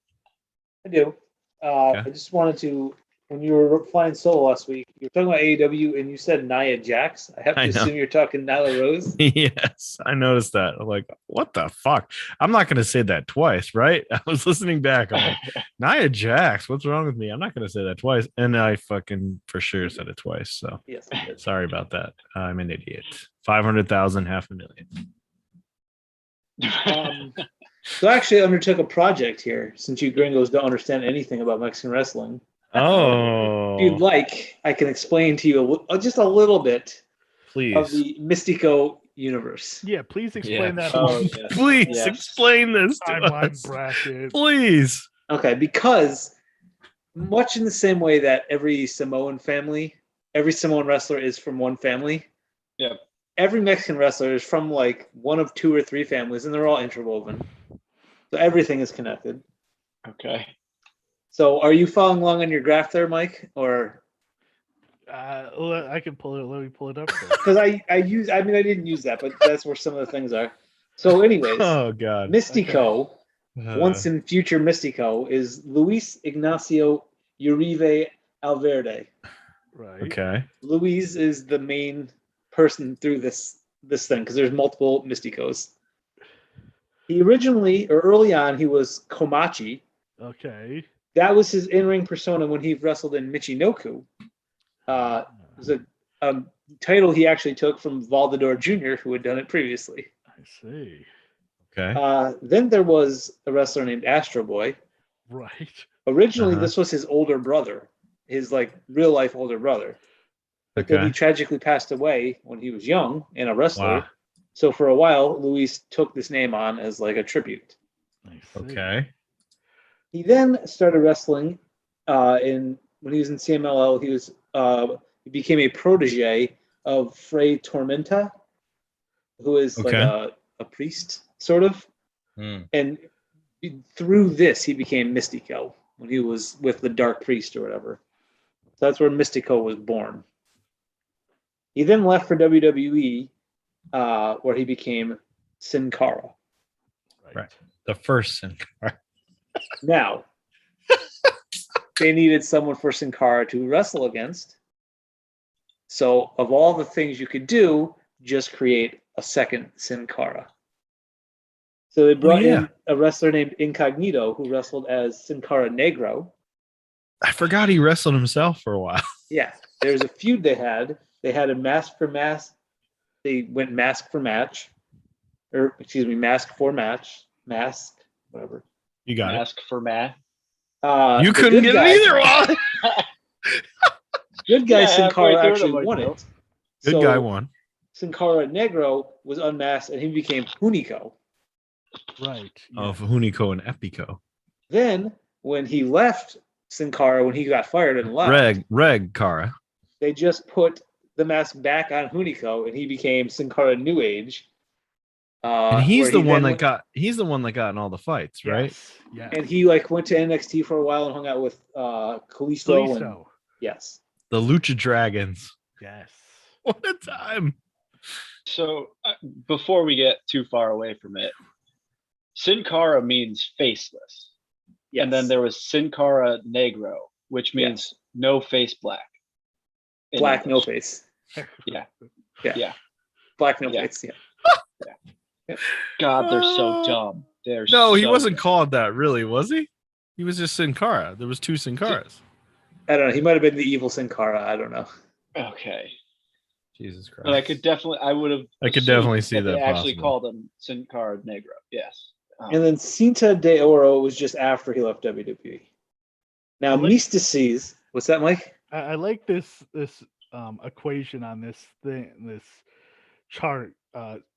I do. I just wanted to, when you were flying solo last week, you were talking about AEW and you said Nia Jax. I have to I know. assume you're talking Nyla Rose. Yes, I noticed that. I'm like, what the fuck? I'm not going to say that twice, right? I was listening back. I'm like, Nia Jax, what's wrong with me? I'm not going to say that twice. And I fucking for sure said it twice. So Yes. sorry about that. I'm an idiot. 500,000, $500,000. So I actually undertook a project here, since you gringos don't understand anything about Mexican wrestling. Oh, If you'd like, I can explain to you just a little bit of please. the Mystico universe. Yeah, please explain that Oh, whole yes. Please Yes. explain this to timeline us. bracket. Please. Okay, because much in the same way that every Samoan wrestler is from one family. Yep. Every Mexican wrestler is from like one of 2 or 3 families, and they're all interwoven. So everything is connected. Okay. So are you following along on your graph there, Mike? Or I can pull it. Let me pull it up. because I didn't use that, but that's where some of the things are. So anyways, Oh God. Mystico, once in future Mystico, is Luis Ignacio Uribe Alverde. Right. Okay. Luis is the main person through this thing because there's multiple Mysticos. He early on, he was Komachi. Okay. That was his in-ring persona when he wrestled in Michinoku. It was a title he actually took from Valdador Jr., who had done it previously. I see. Okay. Then there was a wrestler named Astro Boy. Right. Originally, this was his older brother, his like real life older brother. But then he tragically passed away when he was young and a wrestler. Wow. So for a while, Luis took this name on as like a tribute. I see. Okay. He then started wrestling when he was in CMLL. He became a protege of Fray Tormenta, who is like a priest, sort of. And through this, he became Mystico when he was with the Dark Priest or whatever. So that's where Mystico was born. He then left for WWE, where he became Sin Cara. Right. The first Sin Cara. Now, they needed someone for Sin Cara to wrestle against. So, of all the things you could do, just create a second Sin Cara. So they brought in a wrestler named Incognito who wrestled as Sin Cara Negro. I forgot he wrestled himself for a while. Yeah, there's a feud they had. They had a mask for mask. They went mask for match. Or, excuse me, mask for match. Mask, whatever. You got Mask for Matt. You couldn't get it either, Wally. Good guy Sin Cara actually won it. Good guy won. Sin Cara Negro was unmasked and he became Hunico. Right. Of Hunico and Epico. Then, when he left Sin Cara, when he got fired and left, Reg Cara. They just put the mask back on Hunico and he became Sin Cara New Age. And he's the one that got in all the fights, right? Yeah. And he like went to NXT for a while and hung out with Kalisto. And, yes. The Lucha Dragons. Yes. What a time. So before we get too far away from it, Sin Cara means faceless. Yes. And then there was Sin Cara Negro, which means no face black. Black, no face. Yeah. Black, no face. Yeah. God, they're so dumb. He wasn't called that, really, was he? He was just Sin Cara. There was 2 Sin Caras. I don't know. He might have been the evil Sin Cara. I don't know. Okay. Jesus Christ. But I would have. I could definitely see that They actually possible. called him Sin Cara Negro. Yes. And then Cinta de Oro was just after he left WWE. Now, Mystices, what's that, Mike? I like this equation on this chart.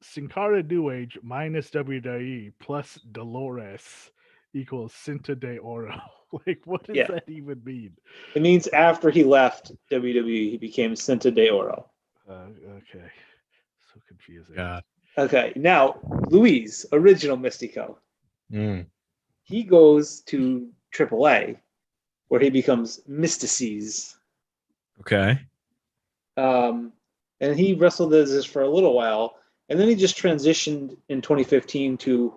Sin Cara New Age minus WWE plus Dolores equals Cinta de Oro. Like, what does that even mean? It means after he left WWE, he became Cinta de Oro. Okay. So confusing. God. Okay, now, Luis, original Mystico. Mm. He goes to AAA, where he becomes Mystices. Okay. And he wrestled as this for a little while, and then he just transitioned in 2015 to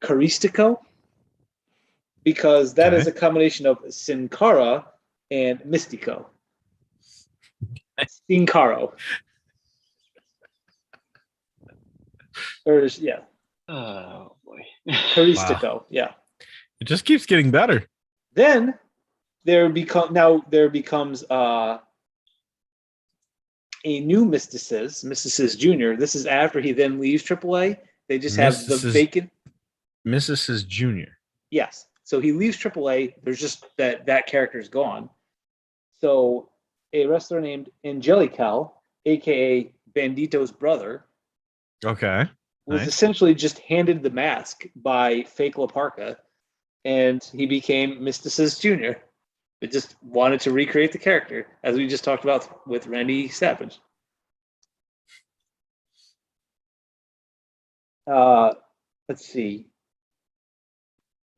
Caristico, because that is a combination of Sin Cara and Mystico. Sin Caro. Oh boy. Caristico, yeah. It just keeps getting better. Then there becomes a new Mystices Jr. This is after he then leaves AAA. They just have the vacant. Mystices Jr. Yes. So he leaves AAA. There's just that character's gone. So a wrestler named Angelical, aka Bandito's brother, was essentially just handed the mask by Fake La Parca, and he became Mystices Jr. It just wanted to recreate the character, as we just talked about with Randy Savage. Let's see.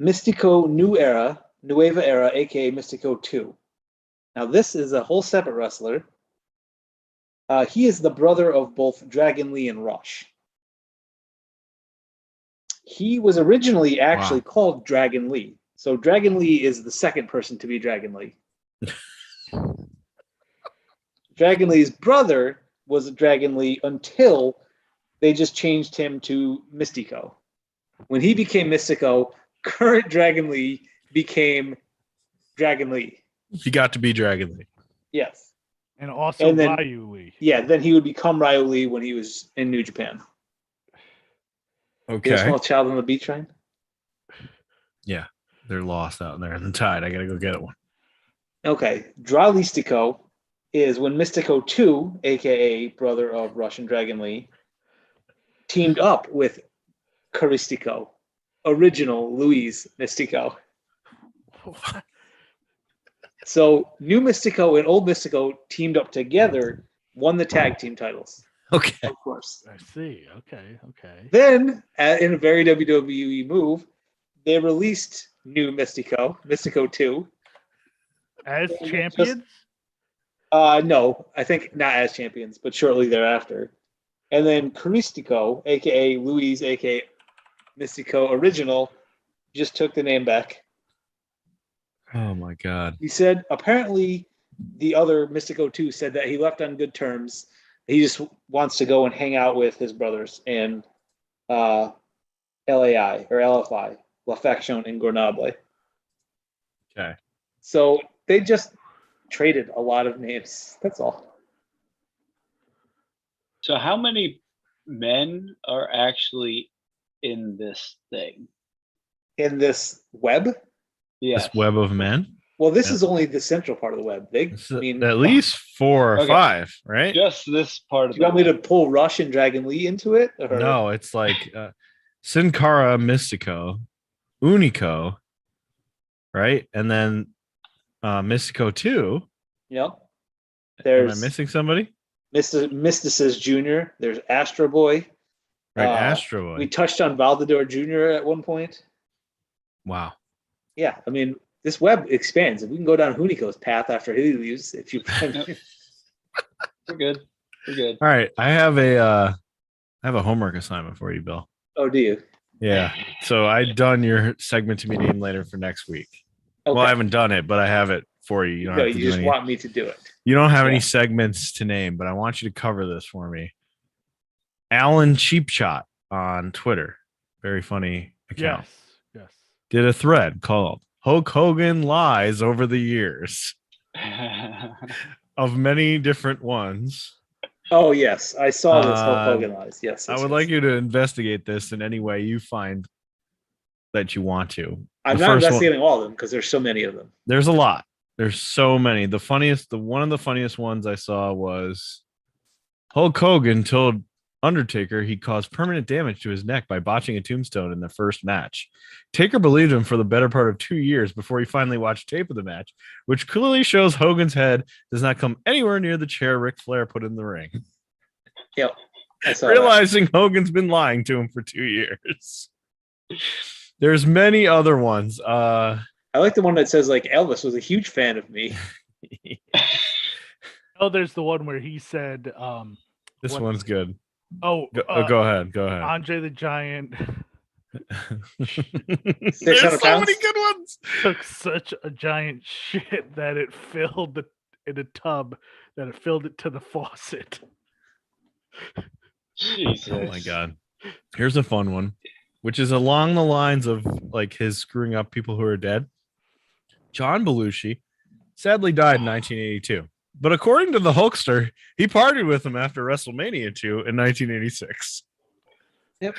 Mystico Nueva Era, aka Mystico 2. Now, this is a whole separate wrestler. He is the brother of both Dragon Lee and Rush. He was originally actually called Dragon Lee. So Dragon Lee is the second person to be Dragon Lee. Dragon Lee's brother was Dragon Lee until they just changed him to Mystico. When he became Mystico, current Dragon Lee became Dragon Lee. He got to be Dragon Lee. Yes. And also then, Ryu Lee. Yeah, then he would become Ryu Lee when he was in New Japan. Okay. You small child on the beach train? Yeah. They're lost out there in the tide. I got to go get one. Okay. Dralistico is when Mystico 2, a.k.a. brother of Russian Dragon Lee, teamed up with Caristico, original Luis Mystico. So New Mystico and Old Mystico teamed up together, won the tag team titles. Okay. Of course. I see. Okay. Then, in a very WWE move, they released New Mystico 2. As champions? No, I think not as champions, but shortly thereafter. And then Caristico, a.k.a. Luis, a.k.a. Mystico Original, just took the name back. Oh, my God. He said, apparently, the other Mystico 2 said that he left on good terms. He just wants to go and hang out with his brothers in LAI, or LFI, La Faction Ingornable. Okay. So they just traded a lot of names. That's all. So how many men are actually in this thing? In this web? Yes. This web of men? Well, this is only the central part of the web. At least 4 or 5, right? Just this part of Do you want me to pull Rush and Dragon Lee into it? Or? No, it's like Sin Cara Mystico, Unico, right? And then Mystico 2. Yep. Am I missing somebody? Mysticis Jr. There's Astro Boy. Right, Astro Boy. We touched on Valdador Jr. at one point. Wow. Yeah, I mean, this web expands. If we can go down Hunico's path after he leaves, if you We're good. All right. I have a homework assignment for you, Bill. Oh, do you? Yeah. So I done your segment to be named later for next week. Okay. Well, I haven't done it, but I have it for you. You just want me to do it. You don't have any segments to name, but I want you to cover this for me. Alan Cheapshot on Twitter. Very funny account. Yes. Did a thread called Hulk Hogan lies over the years of many different ones. Oh yes, I saw this Hulk Hogan lies. Yes, I would like you to investigate this in any way you find that you want to. I'm The not first one- investigating all of them because there's so many of them. There's a lot. There's so many. One of the funniest ones I saw was Hulk Hogan told Undertaker he caused permanent damage to his neck by botching a tombstone in the first match. Taker believed him for the better part of 2 years before he finally watched tape of the match, which clearly shows Hogan's head does not come anywhere near the chair Ric Flair put in the ring. Yep. I saw Realizing Hogan's been lying to him for 2 years. There's many other ones. I like the one that says like Elvis was a huge fan of me. Oh, there's the one where he said, This one's good. "Oh, Go ahead. Go ahead. Andre the Giant There's 600 so pounds? many good ones. took such a giant shit that it filled in a tub that it filled it to the faucet." Jesus. Oh my god. Here's a fun one, which is along the lines of like his screwing up people who are dead. John Belushi sadly died in 1982. But according to the Hulkster, he partied with him after WrestleMania 2 in 1986. Yep.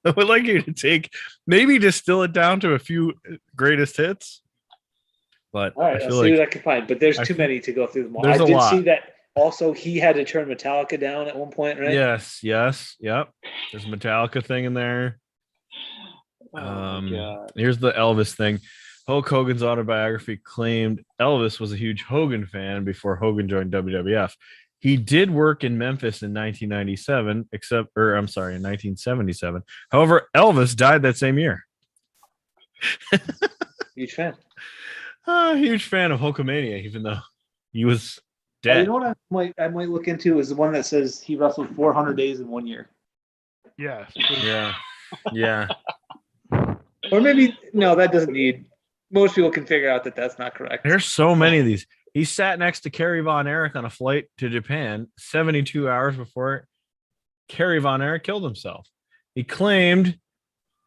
I would like you to maybe distill it down to a few greatest hits. But All right, I I'll feel see like what I can find. But there's too many to go through them all. There's I a did lot. see that also he had to turn Metallica down at one point, right? yes, yep. There's a Metallica thing in there. Oh my God. Here's the Elvis thing. Hulk Hogan's autobiography claimed Elvis was a huge Hogan fan before Hogan joined WWF. He did work in Memphis in 1997, in 1977. However, Elvis died that same year. Huge fan. Huge fan of Hulkamania, even though he was Oh, dead. you know what I might look into is the one that says he wrestled 400 days in 1 year. Yes. Yeah. Or maybe no, that doesn't need. Most people can figure out that that's not correct. There's so many of these. He sat next to Kerry Von Erich on a flight to Japan 72 hours before Kerry Von Erich killed himself. He claimed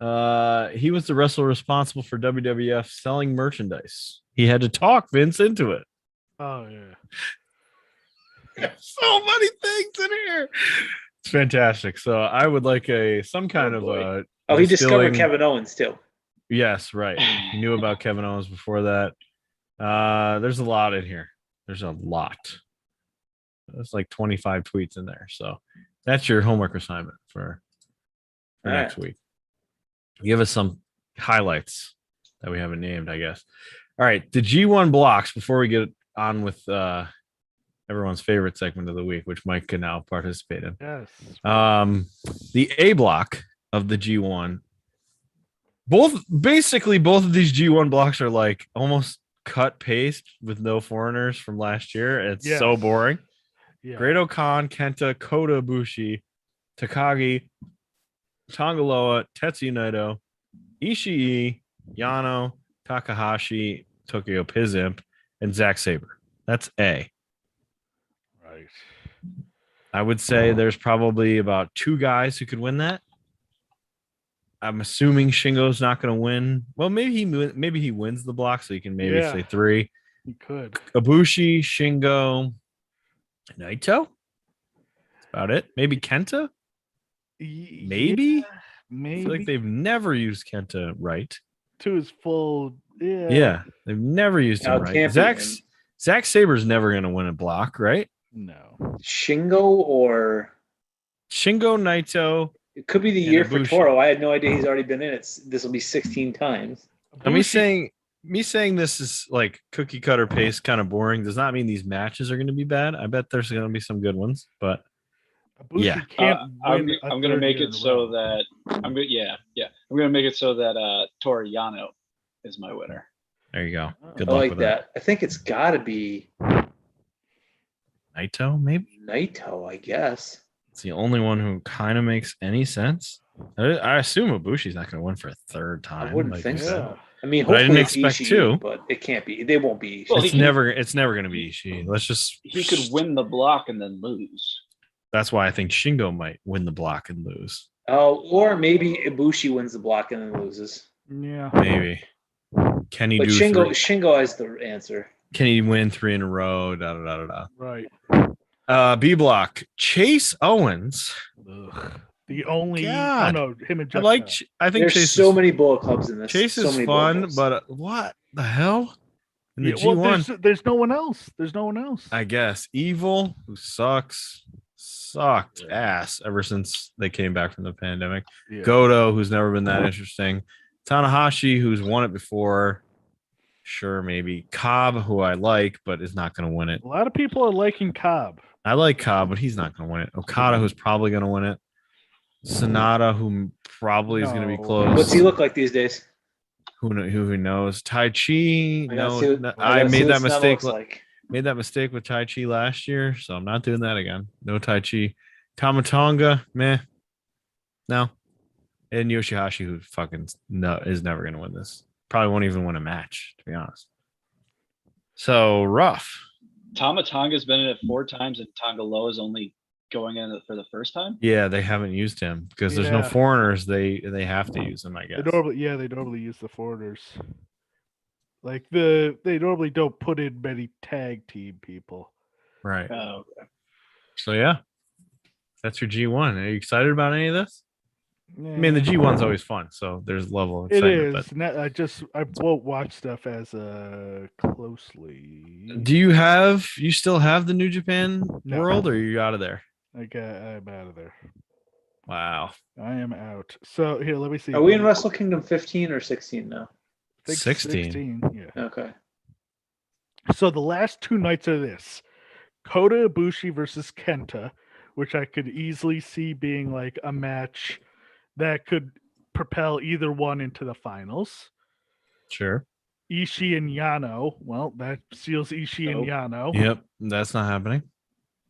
he was the wrestler responsible for WWF selling merchandise. He had to talk Vince into it. Oh yeah. So many things in here. It's fantastic. So I would like some kind of he discovered distilling- Kevin Owens too. Yes, right. He knew about Kevin Owens before that. There's a lot in here. There's a lot. There's like 25 tweets in there. So that's your homework assignment for All right. next week. Give us some highlights that we haven't named, I guess. All right. The G1 blocks before we get on with everyone's favorite segment of the week, which Mike can now participate in. Yes. The A block of the G1. Both of these G1 blocks are like almost cut paste with no foreigners from last year. It's so Yes. boring. Yeah. Great-O-Khan, Kenta, Kota Ibushi, Takagi, Tongaloa, Tetsuya Naito, Ishii, Yano, Takahashi, Tokyo Pizimp, and Zack Sabre. That's A. Right. I would say there's probably about 2 guys who could win that. I'm assuming Shingo's not going to win. Well, maybe he wins the block, so you can maybe Yeah. say 3. You could. Ibushi, Shingo, Naito. That's about it. Maybe Kenta. Maybe. I Maybe. feel like they've never used Kenta right. To his full. Yeah. Yeah, they've never used him Now, right. can't be Zack Saber's never going to win a block, right? No. Shingo or Shingo, Naito. it could be the And year for Ibushi. Toro. I had no idea he's already been in it. This will be 16 times. And me saying this is like cookie cutter paste, kind of boring, does not mean these matches are going to be bad. I bet there's going to be some good ones, but Ibushi Yeah. can't I'm win a going to third make year it in a so row. that I'm going to make it so that Toru Yano is my winner. there you go. Good I luck like with that. I think it's got to be Naito, maybe. Naito, I guess. It's the only one who kind of makes any sense. I assume Ibushi's not going to win for a third time. I wouldn't like think you so. said. I mean, But I hopefully didn't it's expect Ishii, 2. but it can't be. They won't be. Well, It's never going to be Ishii. Let's just. He could win the block and then lose. That's why I think Shingo might win the block and lose. Oh, or maybe Ibushi wins the block and then loses. Yeah. Maybe. Can he But do Shingo has the answer. Can he win 3 in a row? Da da da da Right. B block. Chase Owens. Ugh. The only. God. Oh no, him and I Jeff. like. Cobb. I think There's Chase so is, many Bullet Clubs in this. Chase so is many Bullet fun, Clubs. but what the hell? In the Yeah, well, G1, there's no one else. There's no one else. I guess Evil, who sucked ass ever since they came back from the pandemic. Yeah. Goto, who's never been that interesting. Tanahashi, who's won it before. Sure, maybe Cobb, who I like, but is not going to win it. A lot of people are liking Cobb. I like Cobb, but he's not going to win it. Okada, who's probably going to win it. Sonata, who probably is going to be No. close. What's he look like these days? Who knows? Tai Chi. I made that Snell mistake. looks like. Made that mistake with Tai Chi last year, so I'm not doing that again. No Tai Chi. Tamatonga, meh. No. And Yoshihashi, who is never going to win this. Probably won't even win a match, to be honest. So rough. Tamatonga's been in it 4 times, and Tonga Loa is only going in it for the first time. Yeah, they haven't used him because there's no Yeah. foreigners. They have to use him, I guess. They normally use the foreigners. Like they normally don't put in many tag team people. Right. Oh, okay. So yeah, that's your G1. Are you excited about any of this? I mean, the G1's always fun, so there's level of It excitement. is. I won't watch stuff as closely. Do you still have the New Japan No. world, or are you out of there? I'm out of there. Wow. I am out. So here, let me see. Are we in Wrestle Kingdom 15 or 16 now? I think 16. Yeah. Okay. So the last 2 nights of this, Kota Ibushi versus Kenta, which I could easily see being like a match that could propel either one into the finals. Sure. Ishii and Yano. Well, that seals Ishii and Yano. Yep, that's not happening.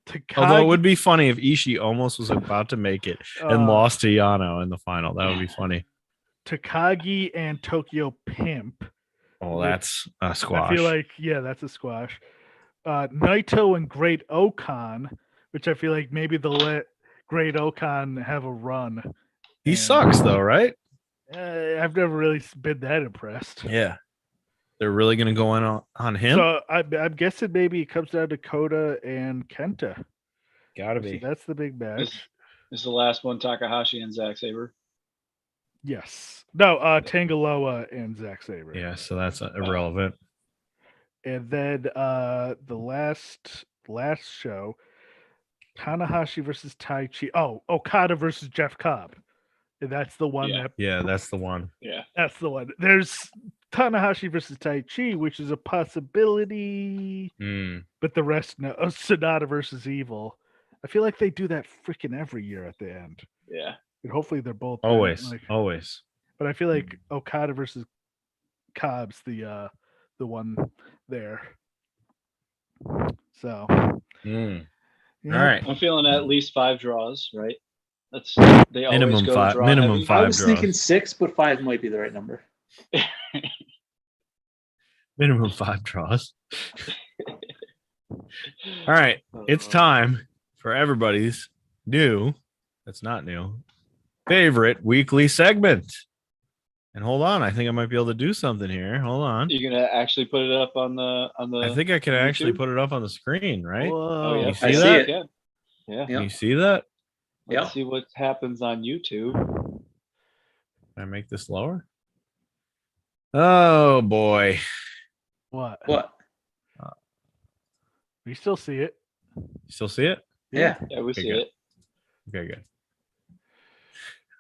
Takagi, Although it would be funny if Ishii almost was about to make it and lost to Yano in the final. That would be funny. Takagi and Tokyo Pimp. Oh, that's a squash. I feel like, that's a squash. Naito and Great Okan, which I feel like maybe they'll let Great Okan have a run. He sucks, though, right? I've never really been that impressed. Yeah. They're really going to go in on him? So I'm guessing maybe it comes down to Kota and Kenta. Gotta be. So that's the big match. Is the last one Takahashi and Zack Sabre? Yes. No, Tangaloa and Zack Sabre. Yeah, so that's irrelevant. And then the last show, Tanahashi versus Tai Chi. Oh, Okada versus Jeff Cobb. And that's the one Yeah, that's the one. Yeah. That's the one. There's Tanahashi versus Tai Chi, which is a possibility. But the rest, no. Sonata versus Evil. I feel like they do that freaking every year at the end. Yeah. And hopefully they're both Always. But I feel like Okada versus Cobb's the one there. So. All right. I'm feeling at least 5 draws, right? They always Minimum go 5. draw Minimum heavy. 5 I was draws. thinking 6, but 5 might be the right number. Minimum 5 draws. All right. It's time for everybody's that's not new, favorite weekly segment. And hold on, I think I might be able to do something here. Hold on. You're gonna actually put it up on the I think I can actually YouTube? put it up on the screen, right? Whoa. Oh yeah, You see I see that? it. Yeah. Yeah. You see that? Let's see what happens on YouTube. Can I make this lower? Oh boy. What? You still see it? You still see it? Yeah. Yeah, we Okay, see good. it. Okay, good.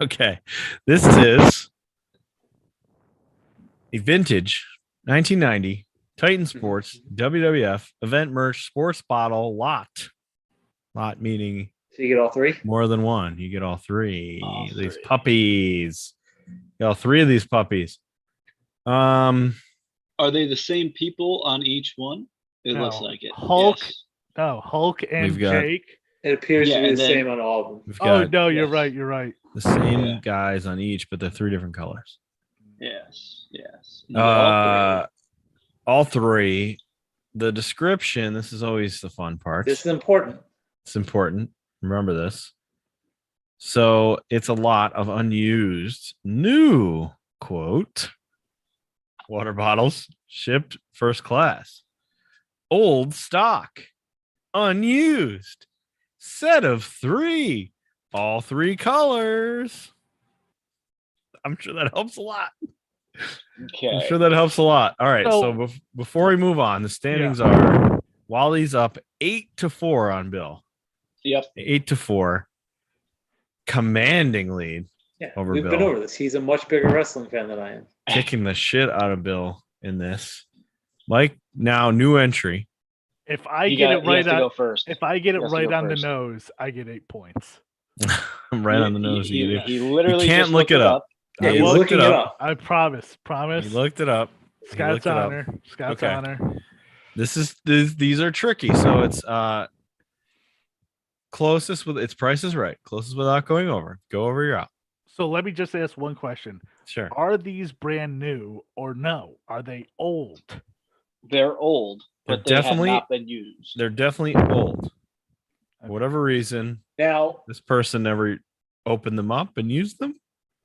Okay. This is a vintage 1990 Titan Sports WWF event merch sports bottle lot. Lot meaning So you get all 3? more than one. You get all 3. All These 3. puppies. You get all 3 of these puppies. Are they the same people on each one? It No. looks like it. Hulk. Yes. Oh, Hulk and We've got- Jake. It appears to Yeah, be the and then- same on all of them. We've Oh got no, you're yes. right. You're right. the same Yeah. guys on each, but they're 3 different colors. Yes. And they're All 3. The description, this is always the fun part. This is important. It's important. Remember this. So it's a lot of unused new quote Water bottles shipped first class. Old stock. Unused. Set of 3. All 3 colors. I'm sure that helps a lot. Okay. I'm sure that helps a lot. All right. So before we move on, the standings are Wally's up 8-4 on Bill. Yep. 8-4. Commanding lead. Yeah, over we've Bill. been over this. He's a much bigger wrestling fan than I am. Kicking the shit out of Bill in this. Mike, now new entry. If I get it right go first. if I get it right on first. the nose, I get 8 points. I'm right on the nose. He literally You can't just look looked it up. Yeah, he he's looked looking it up. I promise. He looked it up. Scott's honor. Scott's Okay. honor. These are tricky. So it's closest with its price is right. Closest without going over. Go over, you're out. So let me just ask one question. Sure. Are these brand new or no? Are they old? They're old, but they have not been used. They're definitely old. For whatever reason, Now this person never opened them up and used them.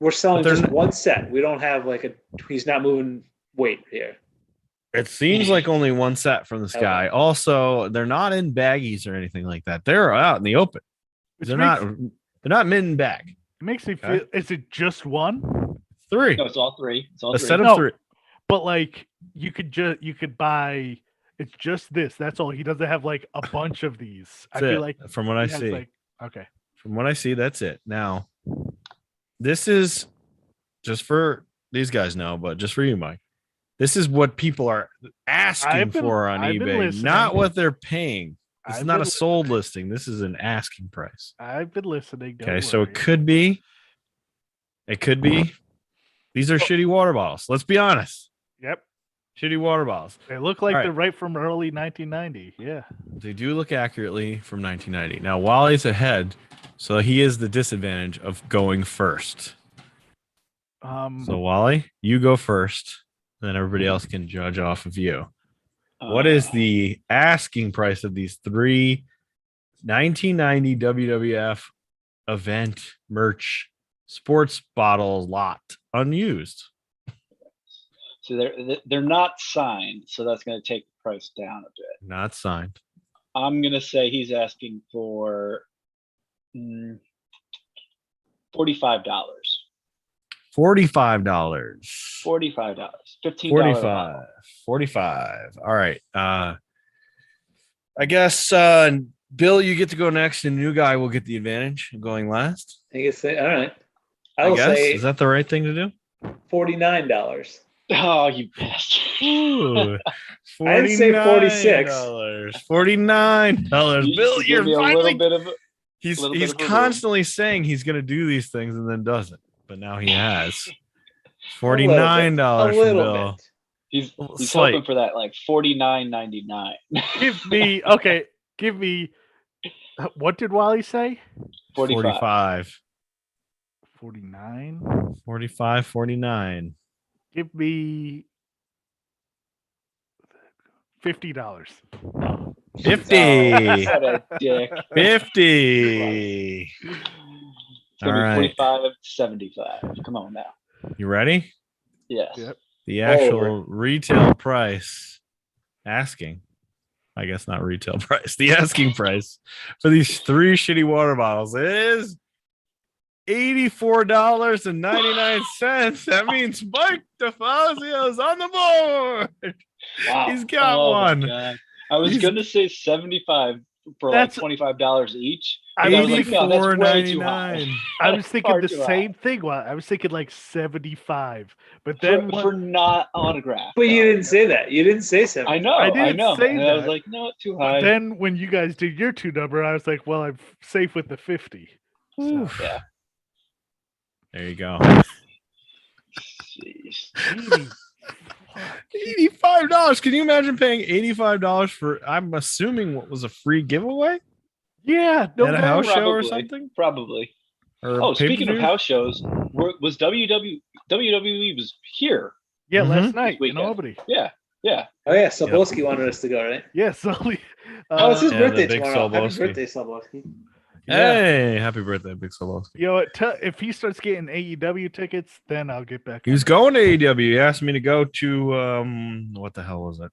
we're selling But they're just not- one set. We don't have like a. He's not moving weight here. It seems like only one set from this guy. Also, they're not in baggies or anything like that. They're out in the open. They're not mint in bag. It makes me feel. Is it just one? 3. No, it's all 3. It's all A 3. set of No. 3. But like you could buy. It's just this. That's all. He doesn't have like a bunch of these. I That's feel it, like from what I he has, see. like, okay. From what I see, that's it. Now, this is just for these guys know, but just for you, Mike. This is what people are asking for on I've been eBay, listening. not what they're paying. This is I've not a been sold listing. This is an asking price. I've been listening. Don't Okay, so worry. it could be. These are shitty water bottles. Let's be honest. Yep. Shitty water bottles. They look like All right. they're right from early 1990. Yeah. They do look accurately from 1990. Now, Wally's ahead, so he is the disadvantage of going first. So, Wally, you go first, then everybody else can judge off of you. What is the asking price of these 3 1990 WWF event merch sports bottles lot unused? So they're not signed, so that's going to take the price down a bit. Not signed. I'm going to say he's asking for $45. $45. $45. $15. 45. All right. I guess Bill, you get to go next, and new guy will get the advantage of going last. I guess. All right. I I'll guess. say Is that the right thing to do? $49. Oh, you bastard. Ooh, I'd say 46. $49. Bill, Give you're me a finally. little bit of He's little bit of a room. constantly saying he's going to do these things and then doesn't, but now he has. A little $49 A from little Bill. bit. he's Slight. hoping for that like $49.99. Give me what did Wally say? 45. 49. 45, 49. Give me $50. 50. What a dick. 50. It's All gonna right. be 45.75. Come on now. You ready? Yes. Yep. The actual retail price asking, I guess not retail price, the asking price for these 3 shitty water bottles is $84.99. That means Mike DeFazio is on the board. Wow. He's got Oh my one. God. I was He's- gonna say 75 for That's- like $25 each. I And was like, no, that's way too $84.99. high. I was thinking Far the too high. same thing. I was thinking like 75, but then for not autographed. But you though. didn't say that. You didn't say so. I know. I I didn't know. say And I was that. like, no, too but high. then when you guys did your 2 number, I was like, well, I'm safe with the 50. So, Yeah. There you go. Jeez. 80. $85. Can you imagine paying $85 for, I'm assuming, what was a free giveaway Yeah, no at a doubt. house show or Probably. something? Probably. Or Oh, speaking of pay-per-view? house shows, was WWE was here? Yeah, Mhm. last night in weekend. Albany. Yeah. Oh yeah, Sobolski wanted us to go, right? Yeah, Sully. Oh, it's his Yeah, the birthday big tomorrow. Happy Sobolski. birthday, Sobolski. Hey, happy birthday, Big Solo. You know what? If he starts getting AEW tickets, then I'll get back. He was going to AEW. He asked me to go to what the hell was it?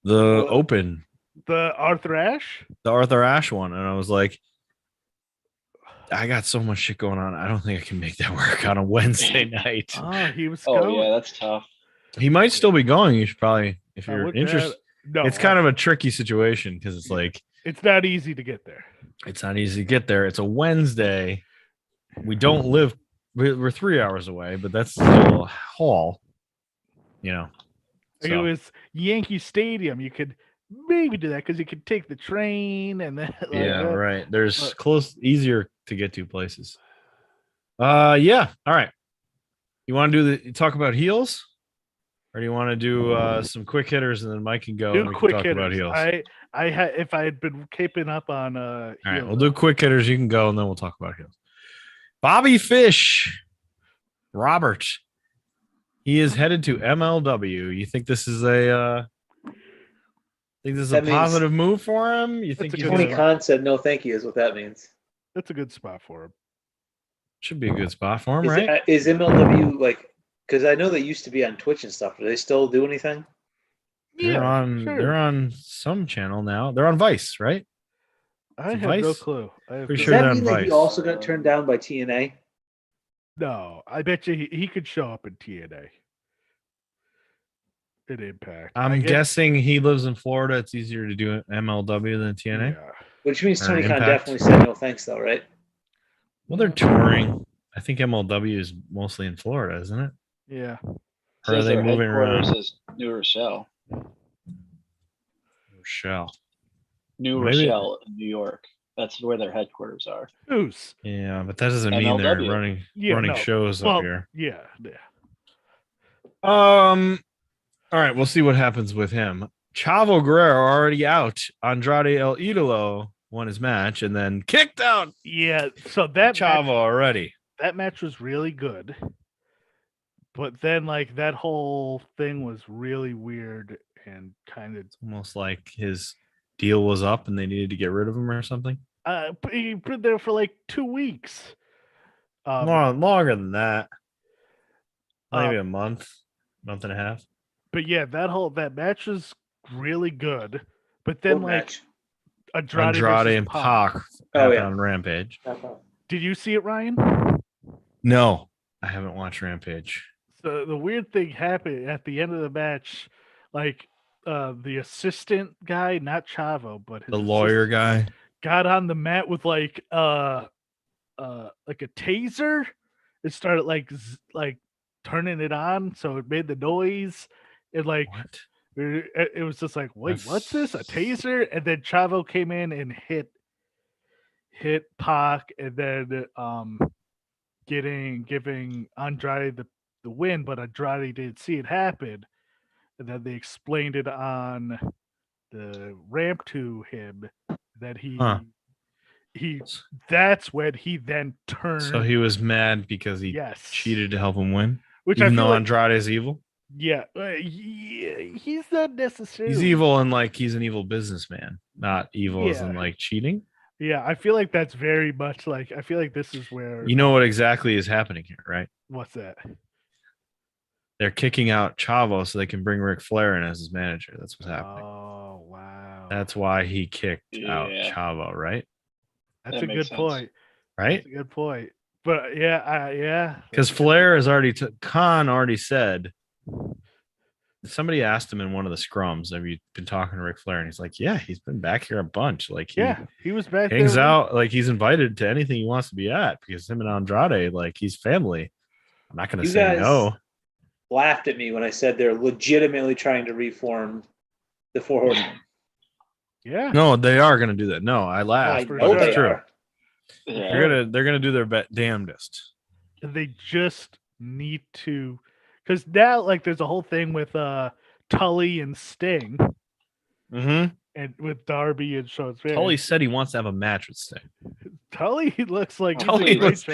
The Open, The Arthur Ashe, the Arthur Ashe one, and I was like, I got so much shit going on. I don't think I can make that work on a Wednesday night. Oh, he was Oh going. yeah, that's tough. He might still be going. You should probably, if I you're wouldn't interested. No, It's kind of a tricky situation because it's like it's not easy to get there. it's not easy to get there. It's a Wednesday. We don't live. We're 3 hours away, but that's still a haul. You know. Like, it was Yankee Stadium. You could maybe do that because you could take the train and then. Yeah, right. There's easier to get to places. Yeah. All right. You want to talk about heels, or do you want to do some quick hitters and then Mike can go and we can talk about heels? If I had been keeping up on. All right, we'll do quick hitters. You can go, and then we'll talk about heels. Bobby Fish, Robert. He is headed to MLW. You think this is a positive move for him? You think Tony Khan said no, thank you, is what that means. That's a good spot for him. Should be a good spot for him, right? Is MLW like? Because I know they used to be on Twitch and stuff. Do they still do anything? They're on some channel now. They're on Vice, right? I have no clue. Does that mean that he also got turned down by TNA? No, I bet you he could show up in TNA. At Impact. I'm guessing he lives in Florida. It's easier to do MLW than TNA. Yeah. Which means Tony Khan definitely said no thanks, though, right? Well, they're touring. I think MLW is mostly in Florida, isn't it? Yeah. Or are they moving around? Is New Rochelle. New Rochelle, New York. That's where their headquarters are. Who's? Yeah, but that doesn't mean they're running shows up here. Yeah. All right, we'll see what happens with him. Chavo Guerrero already out. Andrade El Idolo won his match and then kicked out. Yeah, so that Chavo already. That match was really good. But then like that whole thing was really weird and kind of almost like his deal was up and they needed to get rid of him or something. He been there for like 2 weeks. Longer than that. Maybe a month and a half. But yeah, that match was really good. But then Andrade and Pac on Rampage. Did you see it, Ryan? No, I haven't watched Rampage. So the weird thing happened at the end of the match, like the assistant guy, not Chavo, but the lawyer guy, got on the mat with like a taser. It started like turning it on, so it made the noise. It it was just like, wait, what's this? A taser? And then Chavo came in and hit Pac, and then giving Andrade the win, but Andrade didn't see it happen. And then they explained it on the ramp to him that he that's when he then turned. So he was mad because he cheated to help him win, even though Andrade is evil. Yeah, he's not necessarily. He's evil and like he's an evil businessman, not evil as in like cheating. Yeah, I feel like that's very much like. I feel like this is where you know what exactly is happening here, right? What's that? They're kicking out Chavo so they can bring Ric Flair in as his manager. That's what's happening. Oh wow! That's why he kicked out Chavo, right? That's a good point. Right? That's a good point. But yeah. Because Flair has already Khan already said. Somebody asked him in one of the scrums, "Have you been talking to Ric Flair?" And he's like, "Yeah, he's been back here a bunch. Like, he was back. Hangs out. Like, he's invited to anything he wants to be at because him and Andrade, like, he's family. I'm not going to say no." Laughed at me when I said they're legitimately trying to reform the Four Horsemen. Yeah. No, they are going to do that. No, I laughed. That's true. Yeah. They're gonna do their damnedest. They just need to, because now like there's a whole thing with Tully and Sting, and with Darby and Sean Spears. Tully said he wants to have a match with Sting. Tully looks like Tully was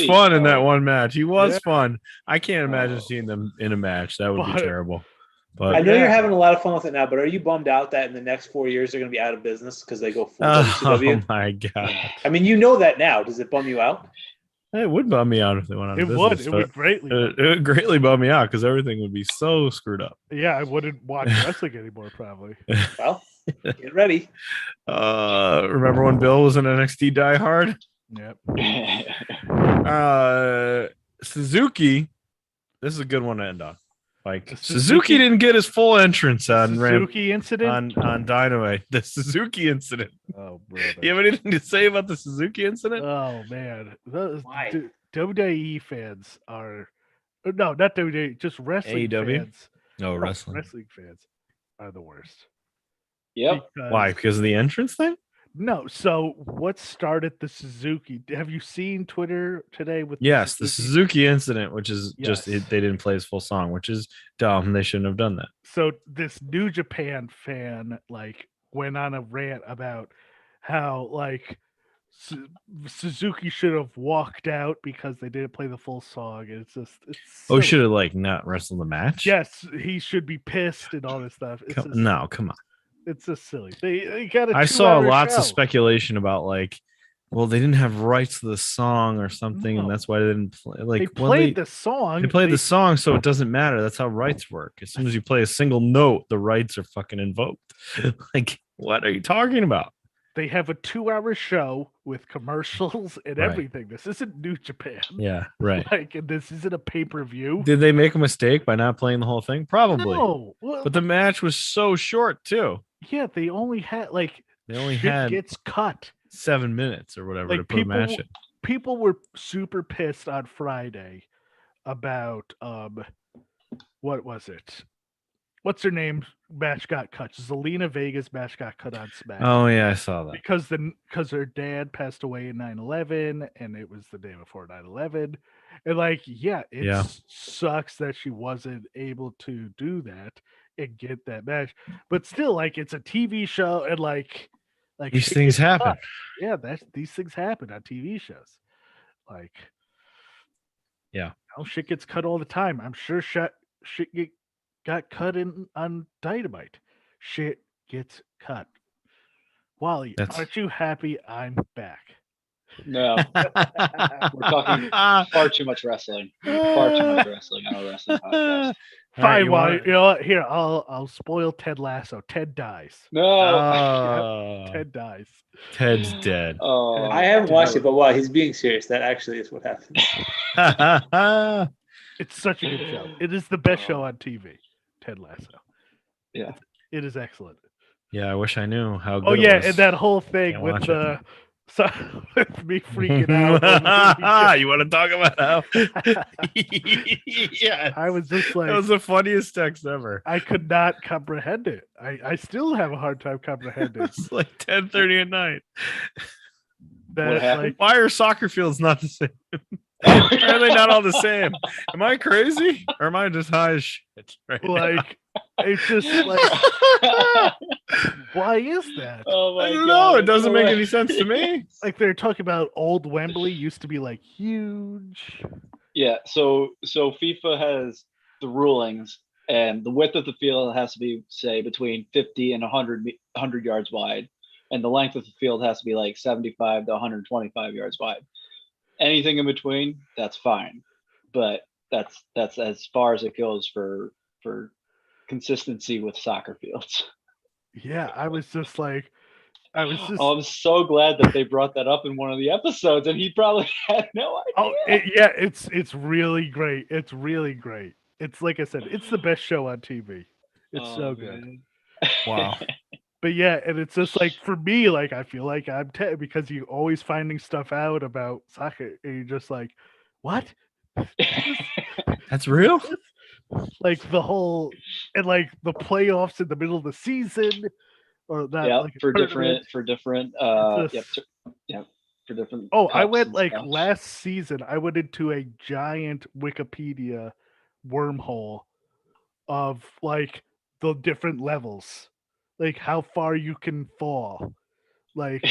fun in that one match. He was fun. I can't imagine seeing them in a match. That would be terrible. But I know you're Yeah. having a lot of fun with it now, but are you bummed out that in the next 4 years they're going to be out of business because they go full oh WCW? my god, I mean, you know that now. Does it bum you out? it would bum me out if they went out of It business. would. It but would greatly. It would greatly bum me out because everything would be so screwed up. Yeah, I wouldn't watch wrestling anymore, probably. Well, get ready. Remember when Bill was in NXT Die Hard? Yep. Suzuki. This is a good one to end on. Like The Suzuki Suzuki- didn't get his full entrance on Suzuki incident. on Dynamite. The Suzuki incident. Oh, brother. You have anything to say about the Suzuki incident? Oh man, those Why? WWE fans are no, not WWE, just wrestling AEW? fans. No, Wrestling fans are the worst. Yep. Because- Why? Because of the entrance thing? No. So what started the Suzuki? Have you seen Twitter today with? Yes, the Suzuki incident, which is just Yes. they didn't play his full song, which is dumb. They shouldn't have done that. So this New Japan fan like went on a rant about how like Suzuki should have walked out because they didn't play the full song. And it's just it's Oh, silly. should have like not wrestled the match? Yes, he should be pissed and all this stuff. It's just, No, come on. it's just silly. They got a I saw 2-hour lots of show. speculation about like, well, they didn't have rights to the song or something, and No. that's why they didn't play. Like, They well, played the song. they played the song, so it doesn't matter. That's how rights work. As soon as you play a single note, the rights are fucking invoked. Like, what are you talking about? They have a 2-hour show with commercials and Right. everything. This isn't New Japan. Yeah, right. Like, and this isn't a pay-per-view. Did they make a mistake by not playing the whole thing? Probably. No. Well, But the match was so short too. yeah, they only had like They only shit had gets cut. 7 minutes or whatever Like, to put a match in. People were super pissed on Friday about what was it? What's her name? Match got cut. Zelina Vega's match got cut on SmackDown. Oh yeah, I saw that. Because her dad passed away in 9/11 and it was the day before 9/11. And like, yeah, it Yeah. sucks that she wasn't able to do that and get that match. But still, like, it's a TV show and like These shit things gets happen. cut. Yeah, these things happen on TV shows. Like, Yeah. you know, shit gets cut all the time. I'm sure shit got cut on Dynamite. Shit gets cut. Wally, That's- aren't you happy I'm back? No, we're talking far too much wrestling. Far too much wrestling on a wrestling podcast. Fine, All right, you Wally. want- You know what? Here, I'll spoil Ted Lasso. Ted dies. No. Oh, Ted dies. Ted's dead. Oh, I haven't watched it, but wow, he's being serious. That actually is what happened. It's such a good show. It is the best show on TV. Ted Lasso. Yeah. It is excellent. Yeah, I wish I knew how good Oh it yeah, was. and that whole thing Can't with watch the with me freaking out. over the You want to talk about how? weekend. Yeah, I was just like, that was the funniest text ever. I could not comprehend it. I still have a hard time comprehending It's like 10:30 at night. that. happened? Like, Why are soccer fields not the same? Why are they not all the same? Am I crazy or am I just high as shit? Right now? like it's just like, why is that? Oh my I don't God, know. It it's doesn't make any hilarious. sense to me. Like they're talking about old Wembley used to be like huge. Yeah, so FIFA has the rulings, and the width of the field has to be, say, between 50 and 100 yards wide, and the length of the field has to be like 75 to 125 yards wide. Anything in between, that's fine, but that's as far as it goes for consistency with soccer fields. Yeah, I was just like, I was just. Oh, I'm so glad that they brought that up in one of the episodes, and he probably had no idea. Oh yeah, it's really great. It's really great. It's like I said, it's the best show on TV. It's Oh, so good. man. Wow. But yeah, and it's just like for me, like I feel like I'm because you're always finding stuff out about soccer, and you're just like, what? That's real? Like the whole and like the playoffs in the middle of the season, or that Yeah, like a for tournament. different It's yep, just- for different Oh, I cups went and like stuff. last season. I went into a giant Wikipedia wormhole of like the different levels, like how far you can fall, like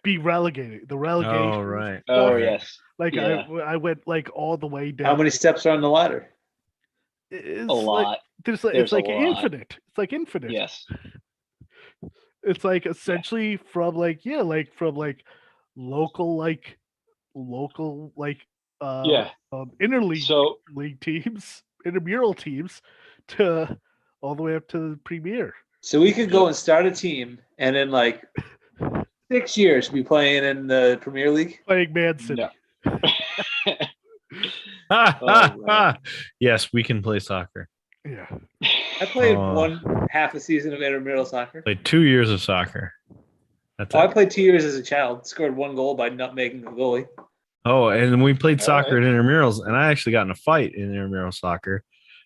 be relegated. The relegation. Oh, right. Oh stuff. yes. Like yeah. I went like all the way down. How many steps are on the ladder? It's A lot. It's There's like a lot. infinite. It's like infinite. Yes. It's like essentially from like local Yeah. interleague So league teams, intramural teams, to all the way up to the premier. So we could go and start a team, and in like 6 years be playing in the Premier League. Playing Man City. no. Ah, yes, we can play soccer. Yeah. I played half a season of intramural soccer. Played 2 years of soccer. That's I it. played 2 years as a child. Scored 1 goal by not making the goalie. Oh, and we played soccer Alright. at intramurals, and I actually got in a fight in intramural soccer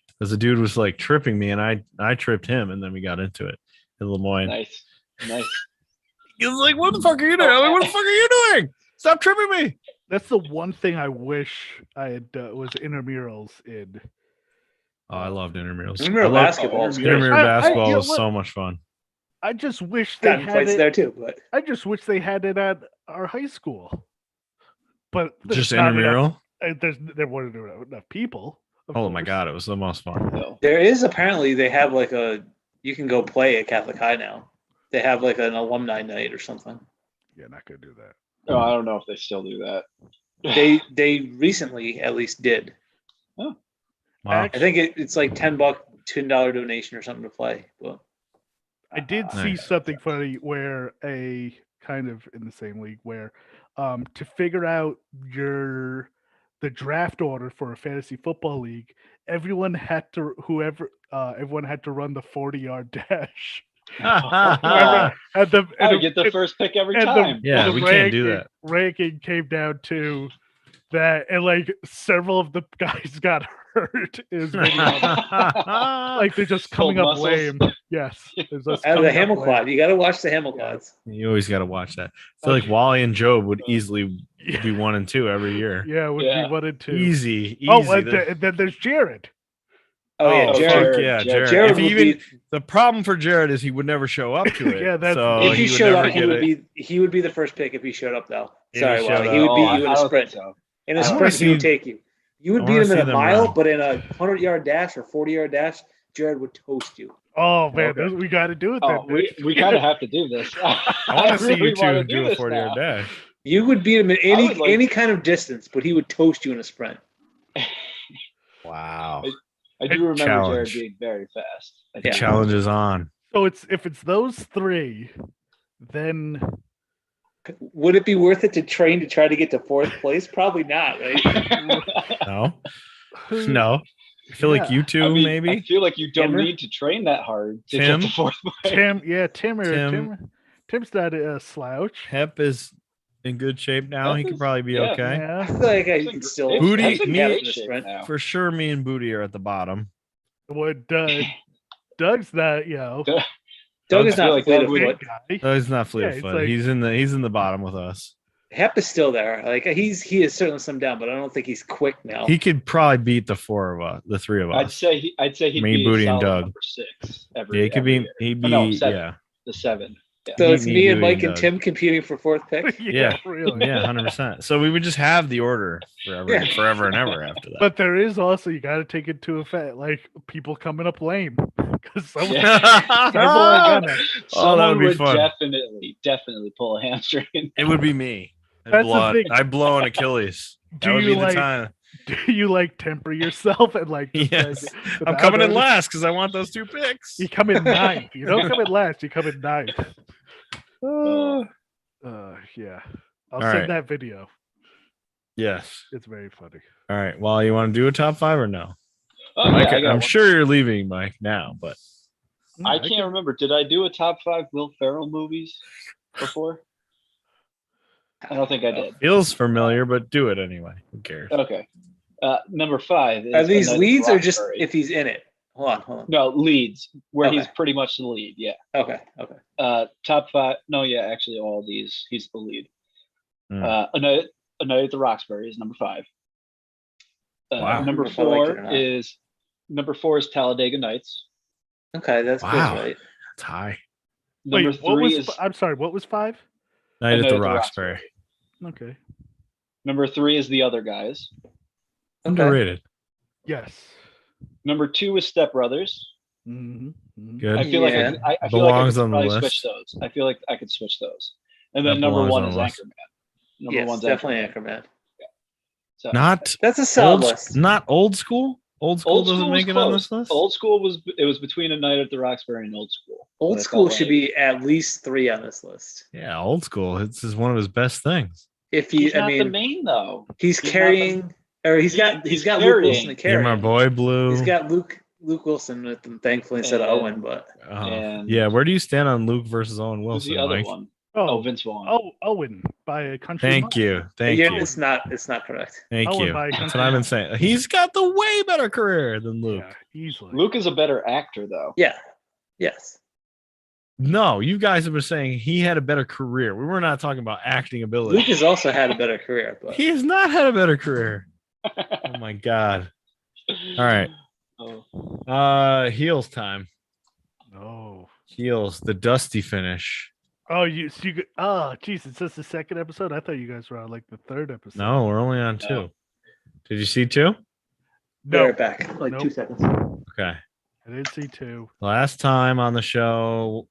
because the dude was like tripping me, and I tripped him, and then we got into it in Lemoyne. Nice. He was like, "What the fuck are you doing?" I'm like, "What the fuck are you doing? Stop tripping me!" That's the one thing I wish I had was intramurals in. Oh, I loved intramurals. Intramural I loved basketball is great. intramural basketball you know was what? so much fun. I just wish they Got in had fights it. there too, but I just wish they had it at our high school. But there's Just not intramural. there weren't enough people. of Oh my course. god, it was the most fun. No. there is apparently they have like you can go play at Catholic High now. They have like an alumni night or something. Yeah, not gonna do that. Oh, I don't know if they still do that. They recently at least did. Wow. I think it's like $10 donation or something to play. But I did see Nice. something funny where a kind of in the same league where to figure out the draft order for a fantasy football league, everyone had to run the 40-yard dash. Ah. And the, I and get the first pick every and the- time. Yeah, the we can't do ranking- that. Ranking came down to that, and like several of the guys got hurt. Is like they're just coming Pulled up muscles. lame. Yes, they're just out of the coming up lame. Hamilquad, you got to watch the Hamilquads. You always got to watch that. I feel like Wally and Job would easily be 1 and 2 every year. Yeah, it would Yeah. be 1 and 2. Easy. Oh, and The- then there's Jared. Oh yeah, Oh, Jared. fuck yeah, Jared. Jared If would he even, be the problem for Jared is he would never show up to it. Yeah, that's- so if he would showed never up, he would be the first pick if he showed up though. If Sorry, he showed Wally. up. He would Oh, beat you in I a don't think sprint. so. In a I wanna sprint, he would see- take you. You would I beat wanna him in see a them mile, run. but in a 100-yard dash or 40-yard dash, Jared would toast you. Oh man, Okay. we got to do it. Oh, then. we kind of have to do this. I want to see you wanna two do a this 40-yard now. dash. You would beat him in I would like- any kind of distance, but he would toast you in a sprint. Wow. I do remember Challenge. Jared being very fast. I Yeah. do. Challenge is on. So if it's those three, then Would it be worth it to train to try to get to fourth place? Probably not, right? No. No. I feel like you two, I mean, maybe. I feel like you don't Timmer? need to train that hard to Tim? get to fourth place. Tim's not a slouch. Hep is in good shape now. Hep He could is- probably be yeah. okay. I Yeah. feel like I It's could a- still it's- Booty, it's in me- great the shape sprint. now. For sure, me and Booty are at the bottom. What Doug's not, Doug is I feel not like fleet Doug of would- foot. guy. No, he's not fleet Yeah, of it's foot. like- He's in the bottom with us. Hep is still there. Like he is certainly slimmed down, but I don't think he's quick now. He could probably beat the three of I'd us. say he'd Me, be Booty, a and solid Doug. number 6 Yeah, every. he could every be. year. He'd Oh, be. no, 7. Yeah. The 7. Yeah. So it's Beat me and Booty, Mike and Doug. Tim competing for fourth pick. Yeah. really. Yeah, 100%. So we would just have the order forever and ever after that. But there is also, you got to take into effect, like people coming up lame because someone, Yeah. several are gonna. Oh, that Someone would be would fun. definitely pull a hamstring. It would be me. That's the thing. I blow an Achilles. That Do would you be the time. Do you like temper yourself and like? just, Yes. like, I'm coming in others? last because I want those 2 picks. You come in ninth. You don't come in last. You come in ninth. Uh, Yeah. I'll All send right. that video. yes. It's very funny. All right. Well, you want to do a top 5 or no? Oh, Mike, yeah, I got I'm one. sure you're leaving, Mike, now, but I can't remember. Did I do a top 5 Will Ferrell movies before? I don't think I did. feels familiar, but do it anyway. Who cares? Okay. Number 5 is Are these A Night at leads or just Roxbury. if he's in it? Hold on. No, leads where he's Okay. pretty much the lead. Yeah. Okay. Top 5. No, yeah, actually, all these he's the lead. Hmm. A Night at the Roxbury is number 5. Wow. Number If I liked it or 4 not. is Talladega Nights. Okay, that's Wow. good, right? It's high. Number Wait, what 3 was? is I'm sorry. What was 5? Night A at the Roxbury. Okay. Number 3 is The Other Guys. Okay. Underrated. Yes. Number 2 is Step Brothers. Good. I feel like I feel like I Belongs could on the probably list. switch those. I feel like I could switch those. And That then number belongs 1 on is the list. Anchorman. Number Yes, one's definitely Anchorman. So, Not That's a solid old, list. not old school. Old school Old doesn't School make was it on close. this list. Old School was between A Night at the Roxbury and Old School. Old But I School felt should like be at least 3 on this list. Yeah, old school. It's is one of his best things. If he's he, I not the mean, main though. he's he's not carrying, or he's got Luke Wilson to You're carry. my boy, Blue. He's got Luke Wilson with him, thankfully, instead of And- Owen. But and yeah, where do you stand on Luke versus Owen Who's Wilson, the other Mike? one? Oh, Vince Vaughn. Owen by a country. Thank you. Thank yeah, you. it's not correct. Thank Owen you. by a That's country what I've been mile. saying. He's got the way better career than Luke. Yeah, easily. Luke is a better actor though. Yeah, yes. No, you guys have been saying he had a better career. We were not talking about acting ability. Luke has also had a better career, but He has not had a better career. Oh my god. All right. Oh. Heels time. Oh. Heels, the dusty finish. Oh, you oh, jeez, it's just the second episode. I thought you guys were on like the third episode. No, we're only on 2. Did you see 2? be no, right back. Like Nope. 2 seconds. Okay. I didn't see 2. Last time on the show,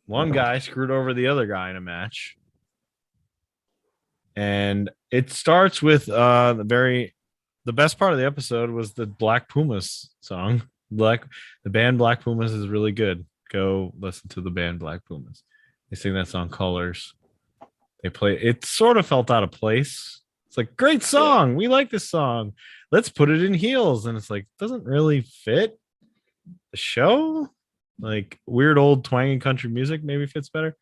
one guy screwed over the other guy in a match. And it starts with the best part of the episode was the Black Pumas song. The band Black Pumas is really good. Go listen to the band Black Pumas. They sing that song Colors. They play it sort of felt out of place. It's like, great song. We like this song. Let's put it in heels. And it's like, doesn't really fit the show. Like weird old twanging country music maybe fits better.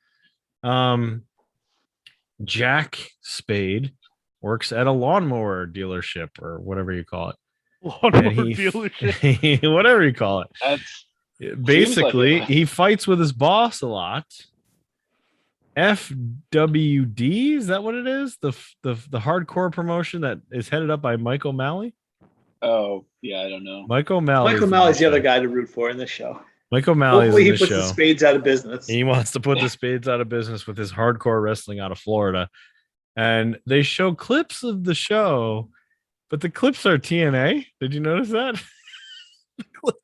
Jack Spade works at a lawnmower dealership or whatever you call it. Lawnmower And dealership. whatever you call it. That's Basically, like it. he fights with his boss a lot. FWD, is that what it is? The hardcore promotion that is headed up by Mike O'Malley. oh yeah, I don't know. Mike O'Malley. Michael Malley's the other guy to root for in this show. Mike O'Malley is Hopefully, in he the puts the show. Spades out of business. He wants to put the Spades out of business with his hardcore wrestling out of Florida. And they show clips of the show, but the clips are TNA. Did you notice that?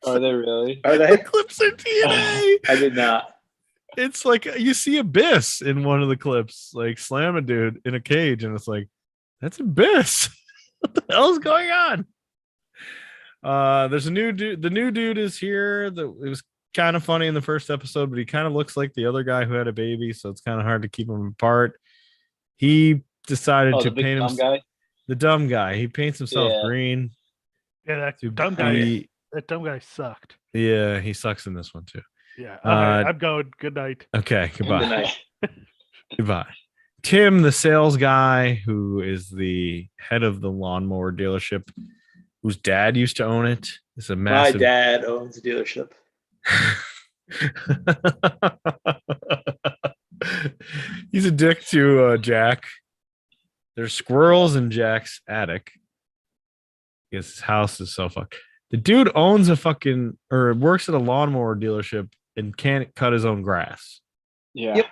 Are they really? Are The they? clips are TNA. I did not. It's like you see Abyss in one of the clips, like slam a dude in a cage, and it's like, that's Abyss. What the hell is going on? There's a new dude. The new dude is here. It was kind of funny in the first episode, but he kind of looks like the other guy who had a baby, so it's kind of hard to keep them apart. He decided Oh, to the big paint dumb guy. the dumb guy. He paints himself Yeah. green. Yeah, that To dumb guy. be- That dumb guy sucked. Yeah, he sucks in this one too. Yeah. All right, Uh, I'm going. Good night. Okay, goodbye. Good night. Goodbye. Tim, the sales guy who is the head of the lawnmower dealership, whose dad used to own it, is a My massive. dad owns a dealership. He's a dick to Jack. There's squirrels in Jack's attic. His house is so fucked. The dude owns a fucking or works at a lawnmower dealership and can't cut his own grass. Yeah. Yep.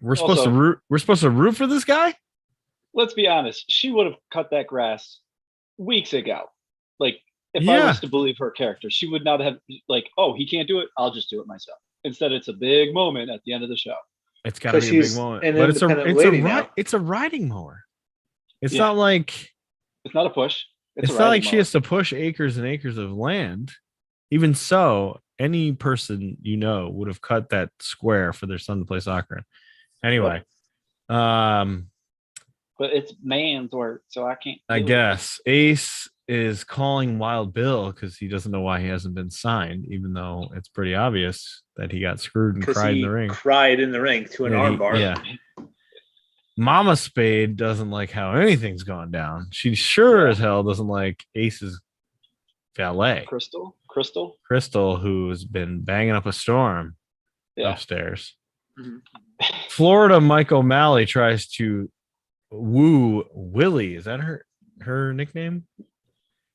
We're supposed Also- to root. We're supposed to root for this guy. Let's be honest. She would have cut that grass weeks ago. Like if Yeah. I was to believe her character, she would not have like, oh, he can't do it. I'll just do it myself. Instead, it's a big moment at the end of the show. It's got to But be a big she's moment. an But it's independent lady now. it's a riding mower. It's Yeah. not like It's not a push. it's a not like riding she mower. has to push acres and acres of land. Even so, any person you know would have cut that square for their son to play soccer in. Anyway, But it's man's work, so I can't. I do it. guess Ace is calling Wild Bill because he doesn't know why he hasn't been signed, even though it's pretty obvious that he got screwed and Because cried in he the ring. cried in the ring to an Yeah, he- armbar. yeah. Mama Spade doesn't like how anything's gone down. She sure as hell doesn't like Ace's valet, Crystal. Crystal, who's been banging up a storm Yeah. upstairs. Mhm. Florida Mike O'Malley tries to woo Willie. Is that her nickname?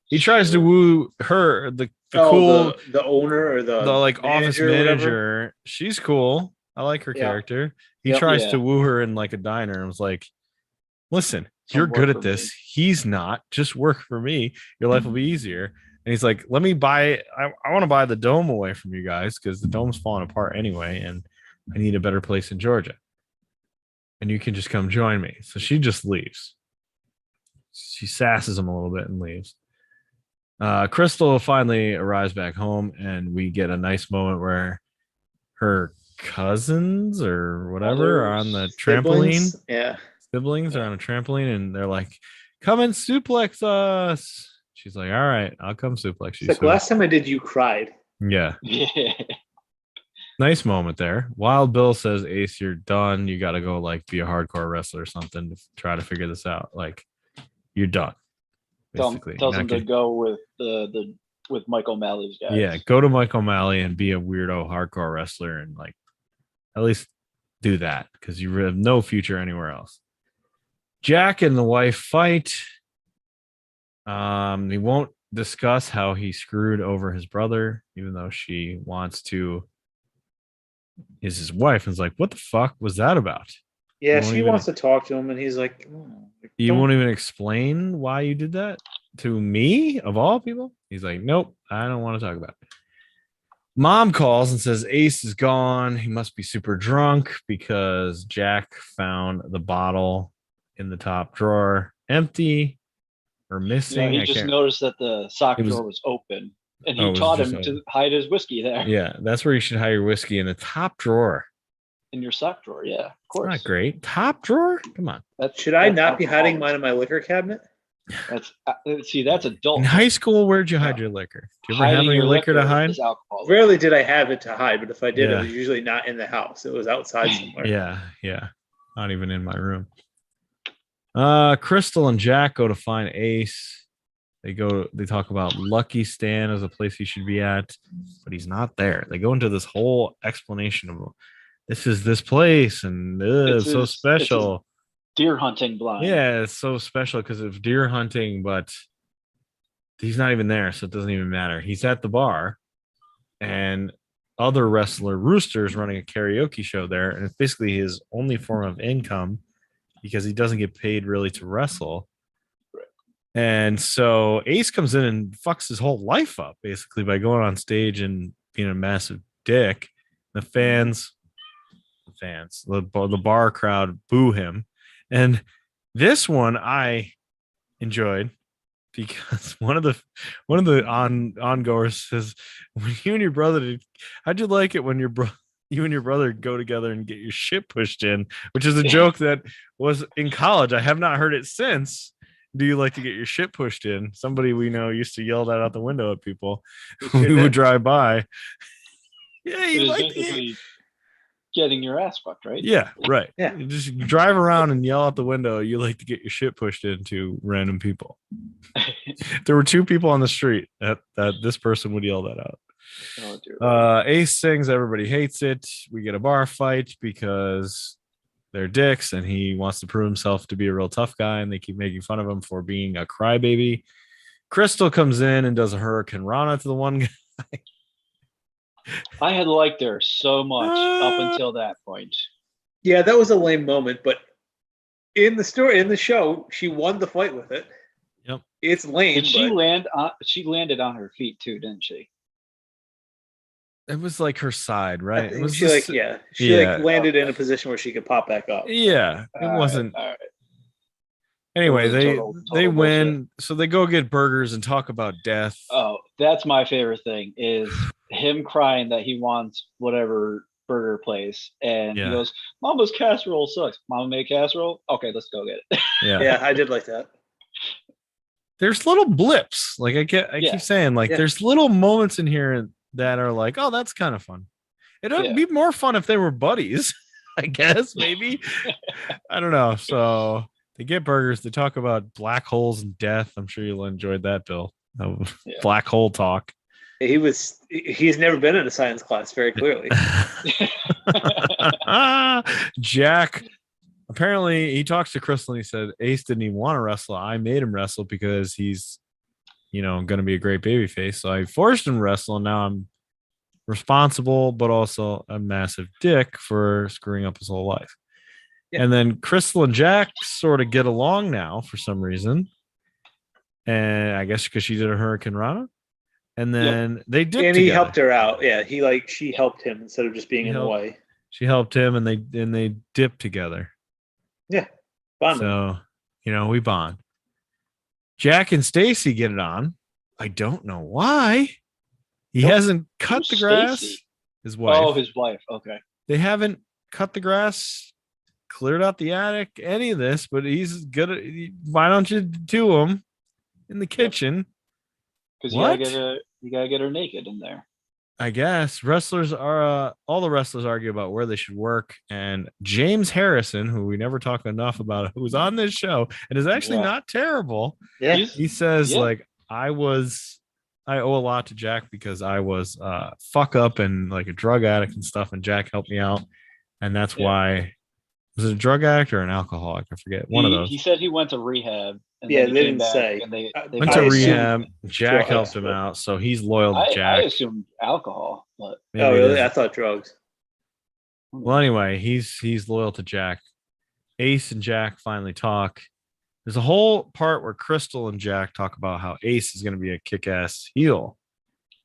He tries to woo her, the cool, the owner or the like office manager or whatever. manager. She's cool. I like her Yeah. character. He Yep. tries Yeah. to woo her in like a diner and was like, listen, you're good work at for this. He's not. Just work for me. Your life will be easier. And he's like, let me buy. I want to buy the dome away from you guys because the dome's falling apart anyway, and I need a better place in Georgia. And you can just come join me. So she just leaves. She sasses him a little bit and leaves. Crystal finally arrives back home, and we get a nice moment where her cousins or whatever are on the trampoline. Yeah. Siblings are on a trampoline, and they're like, come and suplex us. She's like, all right, I'll come suplex you. It's like last time I did, you cried. Yeah. Yeah. Nice moment there. Wild Bill says, Ace, you're done. You got to go like be a hardcore wrestler or something to try to figure this out. Like, you're done. Basically. Tells him to go with with Mike O'Malley's guys. Yeah, go to Mike O'Malley and be a weirdo hardcore wrestler and like at least do that because you have no future anywhere else. Jack and the wife fight. He won't discuss how he screwed over his brother, even though she wants to. Is his wife and is like, what the fuck was that about? Yeah, she wants to talk to him, and he's like, you won't even explain why you did that to me, of all people? He's like, nope, I don't want to talk about it. Mom calls and says Ace is gone. He must be super drunk because Jack found the bottle in the top drawer empty or missing. Yeah, he just noticed that the sock drawer was open, and he taught him to hide his whiskey there. Yeah, that's where you should hide your whiskey, in the top drawer. In your sock drawer, yeah, of course. Not great. Top drawer? Come on. Should I not be hiding mine in my liquor cabinet? That's adult. In high school, where'd you hide your liquor? Do you ever have any liquor to hide? Rarely did I have it to hide, but if I did, it was usually not in the house. It was outside somewhere. Yeah. Not even in my room. Crystal and Jack go to find Ace. They talk about Lucky Stan as a place he should be at, but he's not there. They go into this whole explanation of this is this place, and it's so special. Deer hunting blind. Yeah, it's so special because of deer hunting, but he's not even there, so it doesn't even matter. He's at the bar, and other wrestler Rooster's running a karaoke show there, and it's basically his only form of income because he doesn't get paid really to wrestle. Right. And so Ace comes in and fucks his whole life up basically by going on stage and being a massive dick. The the bar crowd boo him. And this one I enjoyed because one of the ongoers says, when you and your brother how'd you like it when you and your brother go together and get your shit pushed in, which is a joke that was in college. I have not heard it since. Do you like to get your shit pushed in? Somebody we know used to yell that out the window at people who would drive by. Yeah, you like it. Getting your ass fucked, right? Yeah, right. Yeah. You just drive around and yell out the window. You like to get your shit pushed into random people. There were two people on the street that this person would yell that out. Oh, dear. Ace sings Everybody Hates It. We get a bar fight because they're dicks and he wants to prove himself to be a real tough guy, and they keep making fun of him for being a crybaby. Crystal comes in and does a Hurricane Rana to the one guy. I had liked her so much up until that point. Yeah, that was a lame moment, but in the show, she won the fight with it. Yep. It's lame. Did she land on she landed on her feet too, didn't she? It was like her side, right? It was she landed in a position where she could pop back up. Yeah. It wasn't. All right. Anyway, Total they win, bullshit. so they go get burgers and talk about death. Oh, that's my favorite thing is him crying that he wants whatever burger place, and he goes, "Mama's casserole sucks. Mama made casserole. Okay, let's go get it." Yeah, I did like that. There's little blips, like I keep saying, like there's little moments in here that are like, oh, that's kind of fun. It'd be more fun if they were buddies, I guess, maybe. I don't know. So they get burgers. They talk about black holes and death. I'm sure you'll enjoy that, Bill. Black hole talk. He's never been in a science class, very clearly. Jack, apparently he talks to Crystal and he said Ace didn't even want to wrestle. I made him wrestle because he's, going to be a great babyface. So I forced him to wrestle, and now I'm responsible, but also a massive dick for screwing up his whole life. Yeah. And then Crystal and Jack sort of get along now for some reason. And I guess because she did a Hurricane Rana. And then they dip And together. he helped her out. Yeah, she helped him instead of just being in the way. She helped him, and they dip together. Yeah, bonding. So, we bond. Jack and Stacy get it on. I don't know why. He hasn't cut the grass. Stacy? His wife. Oh, his wife. Okay. They haven't cut the grass, cleared out the attic, any of this, but he's good at. Why don't you do them in the kitchen? Because you gotta get her naked in there. I guess wrestlers are all the wrestlers argue about where they should work, and James Harrison, who we never talk enough about, who's on this show and is actually not terrible. Yeah, he says like I owe a lot to Jack because I was fuck up and like a drug addict and stuff, and Jack helped me out, and that's why. Was it a drug addict or an alcoholic? I forget. One of those. He said he went to rehab. And they then he came didn't back say. And they went to rehab. Jack helped him out, so he's loyal to Jack. I assumed alcohol, but oh really? I thought drugs. Well, anyway, he's loyal to Jack. Ace and Jack finally talk. There's a whole part where Crystal and Jack talk about how Ace is going to be a kick-ass heel.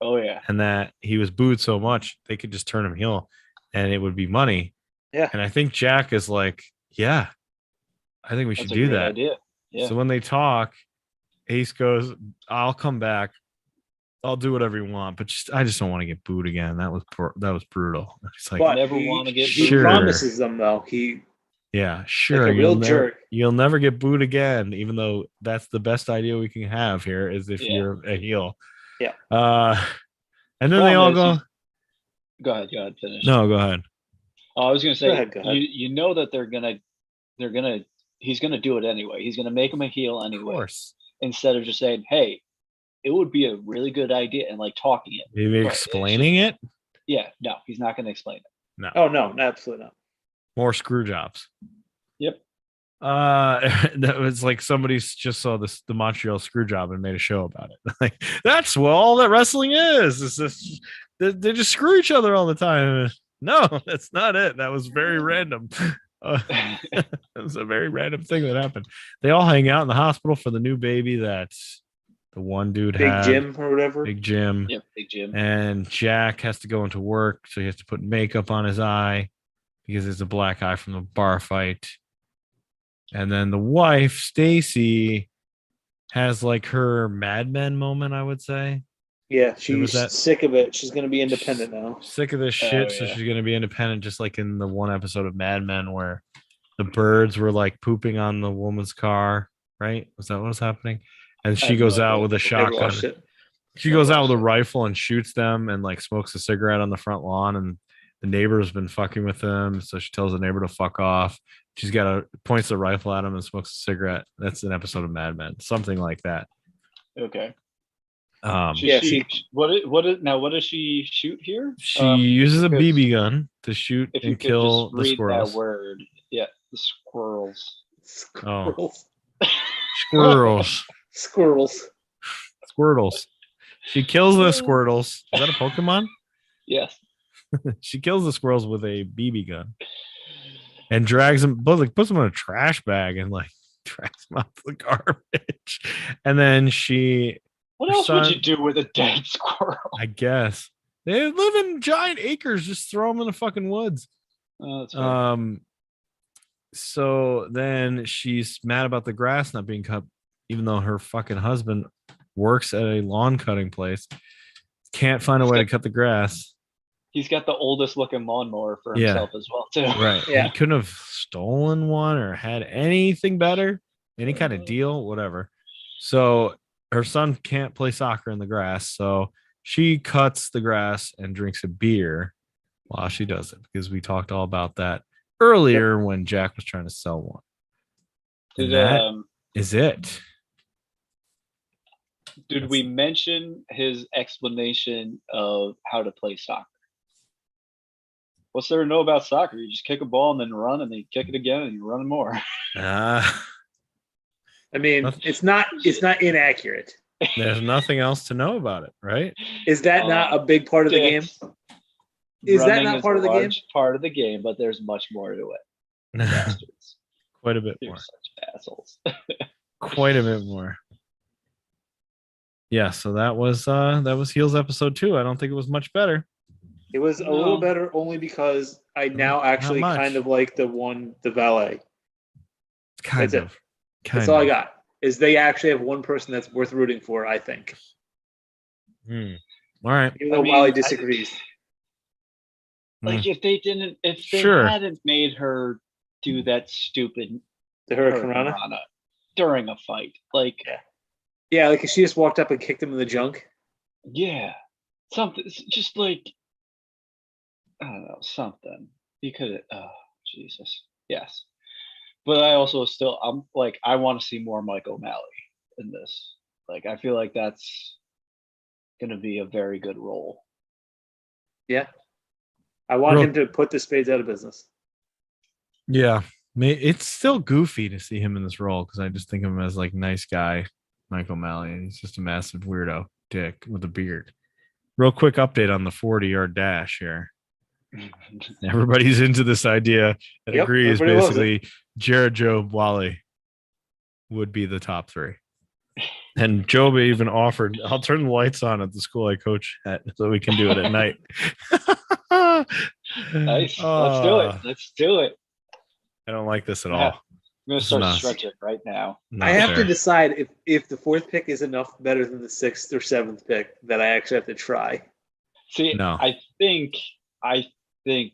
Oh yeah, and that he was booed so much they could just turn him heel, and it would be money. Yeah, and I think Jack is like, yeah, I think we should do that. Idea. Yeah. So when they talk, Ace goes, "I'll come back. I'll do whatever you want, but I just don't want to get booed again. That was brutal." It's like, but never want to get he booed. promises them though. Yeah, sure. Like a real jerk. You'll never get booed again, even though that's the best idea we can have here is if you're a heel. Yeah. And then they all go. Go ahead. Finish. No, go ahead. Oh, I was going to say, go ahead. You know that he's gonna do it anyway. He's gonna make him a heel anyway. Of course. Instead of just saying, "Hey, it would be a really good idea," and like talking it. Maybe explaining it. Yeah, no, he's not gonna explain it. No. Oh no, absolutely not. More screw jobs. Yep. That was like somebody just saw the Montreal screw job and made a show about it. Like that's all that wrestling is. It's just they just screw each other all the time. No, that's not it. That was very random. It was a very random thing that happened. They all hang out in the hospital for the new baby that the one dude had. Big Jim or whatever. Big Jim. Yep, Big Jim. And Jack has to go into work, so he has to put makeup on his eye because it's a black eye from the bar fight. And then the wife, Stacy, has like her Mad Men moment, I would say. Yeah, she's sick of it. She's going to be independent now. Sick of this shit, so she's going to be independent, just like in the one episode of Mad Men where the birds were like pooping on the woman's car, right? Was that what was happening? And she goes out with a shotgun. She goes out with a rifle and shoots them and like smokes a cigarette on the front lawn, and the neighbor's been fucking with them, so she tells the neighbor to fuck off. Points the rifle at him and smokes a cigarette. That's an episode of Mad Men, something like that. Okay. What does she shoot here? She uses a BB gun to shoot and kill the squirrels. That word. Yeah, the squirrels. Squirrels. Squirtles. She kills the squirtles. Is that a Pokemon? Yes. She kills the squirrels with a BB gun and drags them, puts them in a trash bag and like drags them out to the garbage. And then what else would you do with a dead squirrel? I guess they live in giant acres. Just throw them in the fucking woods. Oh, that's right. So then she's mad about the grass not being cut, even though her fucking husband works at a lawn cutting place. Can't find a way to cut the grass. He's got the oldest looking lawnmower for himself as well, too. Right. Yeah. He couldn't have stolen one or had anything better, any kind of deal, whatever. So her son can't play soccer in the grass. So she cuts the grass and drinks a beer while she does it, because we talked all about that earlier when Jack was trying to sell one. And that is it. Did we mention his explanation of how to play soccer? What's there to know about soccer? You just kick a ball and then run, and then you kick it again and you run more. I mean, it's not inaccurate. There's nothing else to know about it, right? Is that not a big part of the game? Is that not part of the game? Part of the game, but there's much more to it. Bastards. Quite a bit You're more. such assholes. Quite a bit more. Yeah, so that was Heels episode 2. I don't think it was much better. It was a little better only because I now actually much. kind of like the valet. Kind That's of. it. That's all I got. Is they actually have one person that's worth rooting for, I think. All right. Even though Wally disagrees. Like if they hadn't made her do that stupid The Hurricanrana during a fight, like like if she just walked up and kicked him in the junk. Yeah, something just like I don't know, something he could. Oh Jesus, yes. But I also I'm like I want to see more Mike O'Malley in this. Like I feel like that's gonna be a very good role. Yeah. I want him to put the Spades out of business. Yeah. It's still goofy to see him in this role because I just think of him as like nice guy, Mike O'Malley, and he's just a massive weirdo dick with a beard. Real quick update on the 40-yard dash here. Everybody's into this idea and agrees basically Jared, Joe, Wally would be the top 3. And Joe even offered, I'll turn the lights on at the school I coach at so we can do it at night. Nice. Let's do it. Let's do it. I don't like this at all. I'm going to start stretching right now. I have to decide if the 4th pick is enough better than the 6th or 7th pick that I actually have to try. See, no. I think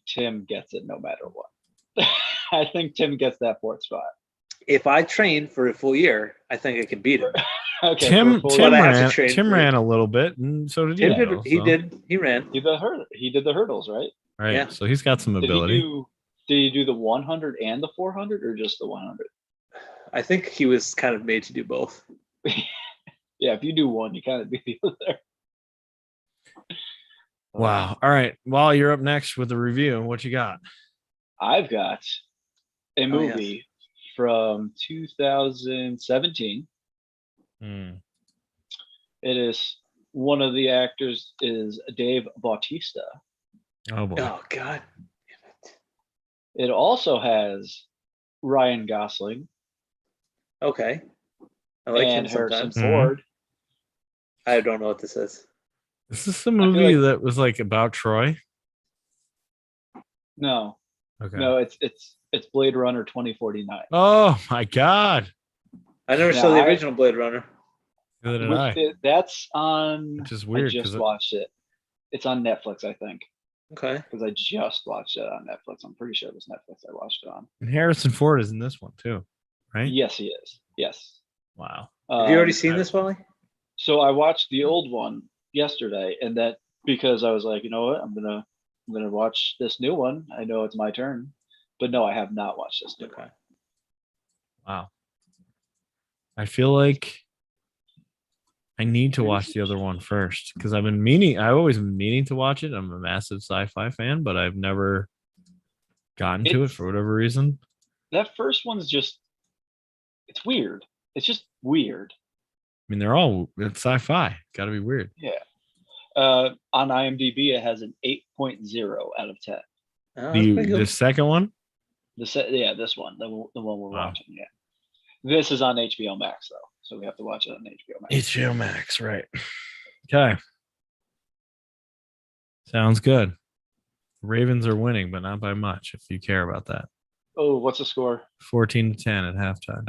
Tim gets it no matter what. I think Tim gets that 4th spot. If I train for a full year, I think I can beat him. Okay, Tim ran a little bit, and so did you. He ran. He did the hurdles, right? Right. Yeah. So he's got some ability. Did he do the 100 and the 400, or just the 100? I think he was kind of made to do both. Yeah, if you do one, you kind of do the other. Wow. All right. Well, you're up next with the review. What you got? I've got a movie from 2017. It is one of the actors is Dave Bautista. Oh boy. Oh God. It also has Ryan Gosling. Okay. I like him Harrison sometimes. Ford. I don't know what this is. Is this a movie that was like about Troy? No. Okay. No, it's Blade Runner 2049. Oh my God. I never saw the original Blade Runner. Neither did I. That's on. Which is weird. I just watched it. It's on Netflix, I think. Okay. Because I just watched it on Netflix. I'm pretty sure it was Netflix I watched it on. And Harrison Ford is in this one too, right? Yes, he is. Yes. Wow. Have you already seen this, Wally? So I watched the old one yesterday, and that because I was like, you know what, I'm gonna watch this new one. I know it's my turn, but no, I have not watched this new one. Wow. I feel like I need to watch the other one first because I've always been meaning to watch it. I'm a massive sci-fi fan, but I've never gotten to it for whatever reason. That first one's it's weird. It's just weird. I mean, it's sci-fi. Got to be weird. Yeah. On IMDb, it has an 8.0 out of 10. Oh, the second one? This one, the one we're watching. Yeah. This is on HBO Max, though. So we have to watch it on HBO Max. HBO Max, right. Okay. Sounds good. Ravens are winning, but not by much, if you care about that. Oh, what's the score? 14-10 at halftime.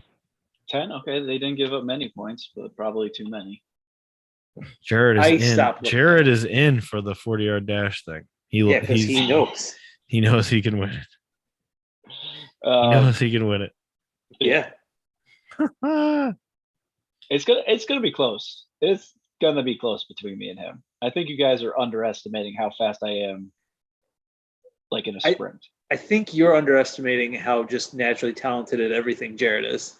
10? Okay, they didn't give up many points, but probably too many. Jared is in for the 40-yard dash thing. He knows. He knows he can win it. He knows he can win it. Yeah. It's gonna be close. It's gonna be close between me and him. I think you guys are underestimating how fast I am, like in a sprint. I think you're underestimating how just naturally talented at everything Jared is.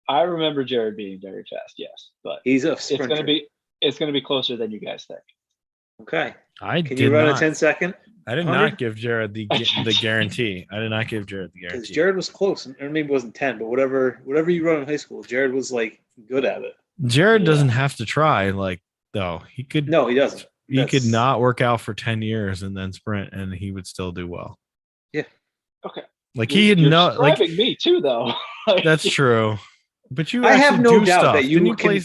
I remember Jared being very fast, yes, but he's a sprinter. It's gonna be closer than you guys think. Okay. Can you run a 10-second? I did not give Jared the guarantee. I did not give Jared the guarantee. Because Jared was close, or maybe it wasn't 10, but whatever you run in high school, Jared was like good at it. Jared doesn't have to try, though. He could. No, he doesn't. He could not work out for 10 years and then sprint, and he would still do well. Yeah. Okay. Like he You're know, like describing me too, though. that's true. But you I have actually no do doubt stuff. that you Didn't you can- play?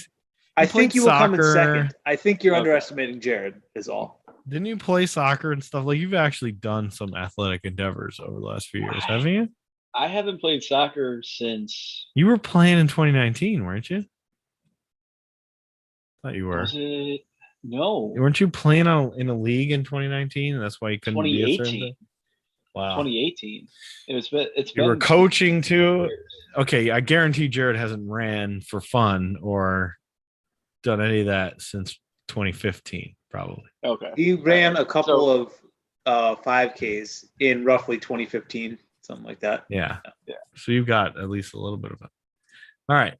I You think played you will come in soccer. second. I think you're Okay. underestimating Jared. Is all. Didn't you play soccer and stuff? Like you've actually done some athletic endeavors over the last few years, haven't you? I haven't played soccer since. You were playing in 2019, weren't you? Thought you were. Was it? No. Weren't you playing in a league in 2019? And that's why you couldn't be a certain 2018. thing? Wow. 2018. It's You were been coaching too. years. Okay, I guarantee Jared hasn't ran for fun or done any of that since 2015, probably. Okay. He ran a couple of 5Ks in roughly 2015, something like that. Yeah. Yeah. So you've got at least a little bit of it. All right.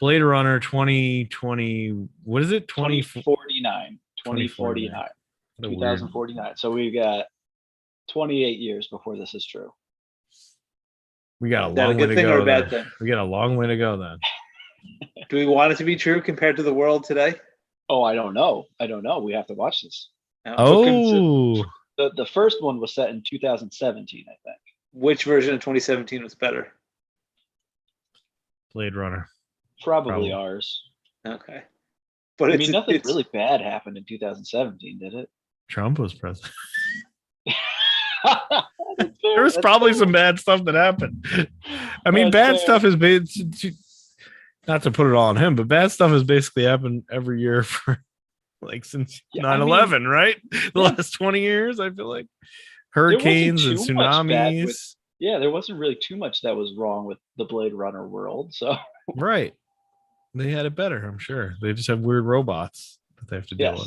Bladerunner 2020. What is it? 2049. 2049. 2049. So we've got 28 years before this is true. We got a Is that a long way good to thing or go. a bad then. thing? We got a long way to go then. Do we want it to be true compared to the world today? Oh, I don't know. We have to watch this. Oh, The first one was set in 2017, I think. Which version of 2017 was better? Blade Runner. Probably ours. Okay. But I mean, nothing really bad happened in 2017, did it? Trump was president. That's fair, There was that's probably fair. some bad stuff that happened. I mean, bad That's stuff has been, not to put it all on him, but bad stuff has basically happened every year for like since Yeah, I 9/11, right? The last 20 years, I feel like hurricanes and too much bad tsunamis. with- Yeah, there wasn't really too much that was wrong with the Blade Runner world. So Right. They had it better, I'm sure. They just have weird robots that they have to deal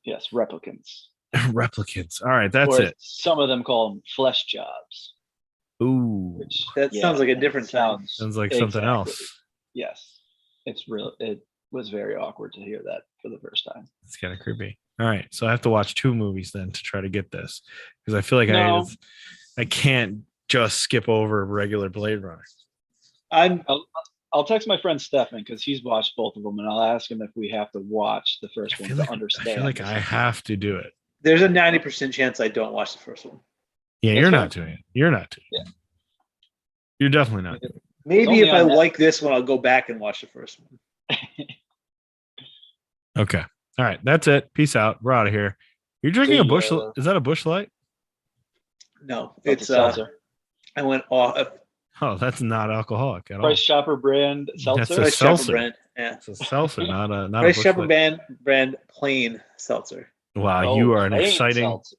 yes, replicants. with. Replicants. All right, that's Or it. some of them call them flesh jobs. Ooh. Which That sounds like a different sounds Sounds like something exactly. else. Yes, it's real. It was very awkward to hear that for the first time. It's kind of creepy. All right, so I have to watch 2 movies then to try to get this because I feel like No. I can't just skip over regular Blade Runner. I'll text my friend Stefan because he's watched both of them, and I'll ask him if we have to watch the first one to understand. I feel like I have to do it. There's a 90% chance I don't watch the first one. Yeah, That's you're fine. not doing it. You're not doing it. Yeah. You're definitely not. Doing it. Maybe only if I on Netflix. like this one, I'll go back and watch the first one. Okay. All right, that's it. Peace out. We're out of here. You're drinking a See bush. ya. Is that a Bush Light? No, That's it's a seltzer. I went off Oh, that's not alcoholic at all. Price Chopper brand seltzer. a Price Chopper seltzer. brand. Yeah, It's a seltzer, not a Price Bush Chopper Light. brand plain seltzer. Wow, Oh, you are an plain exciting. seltzer.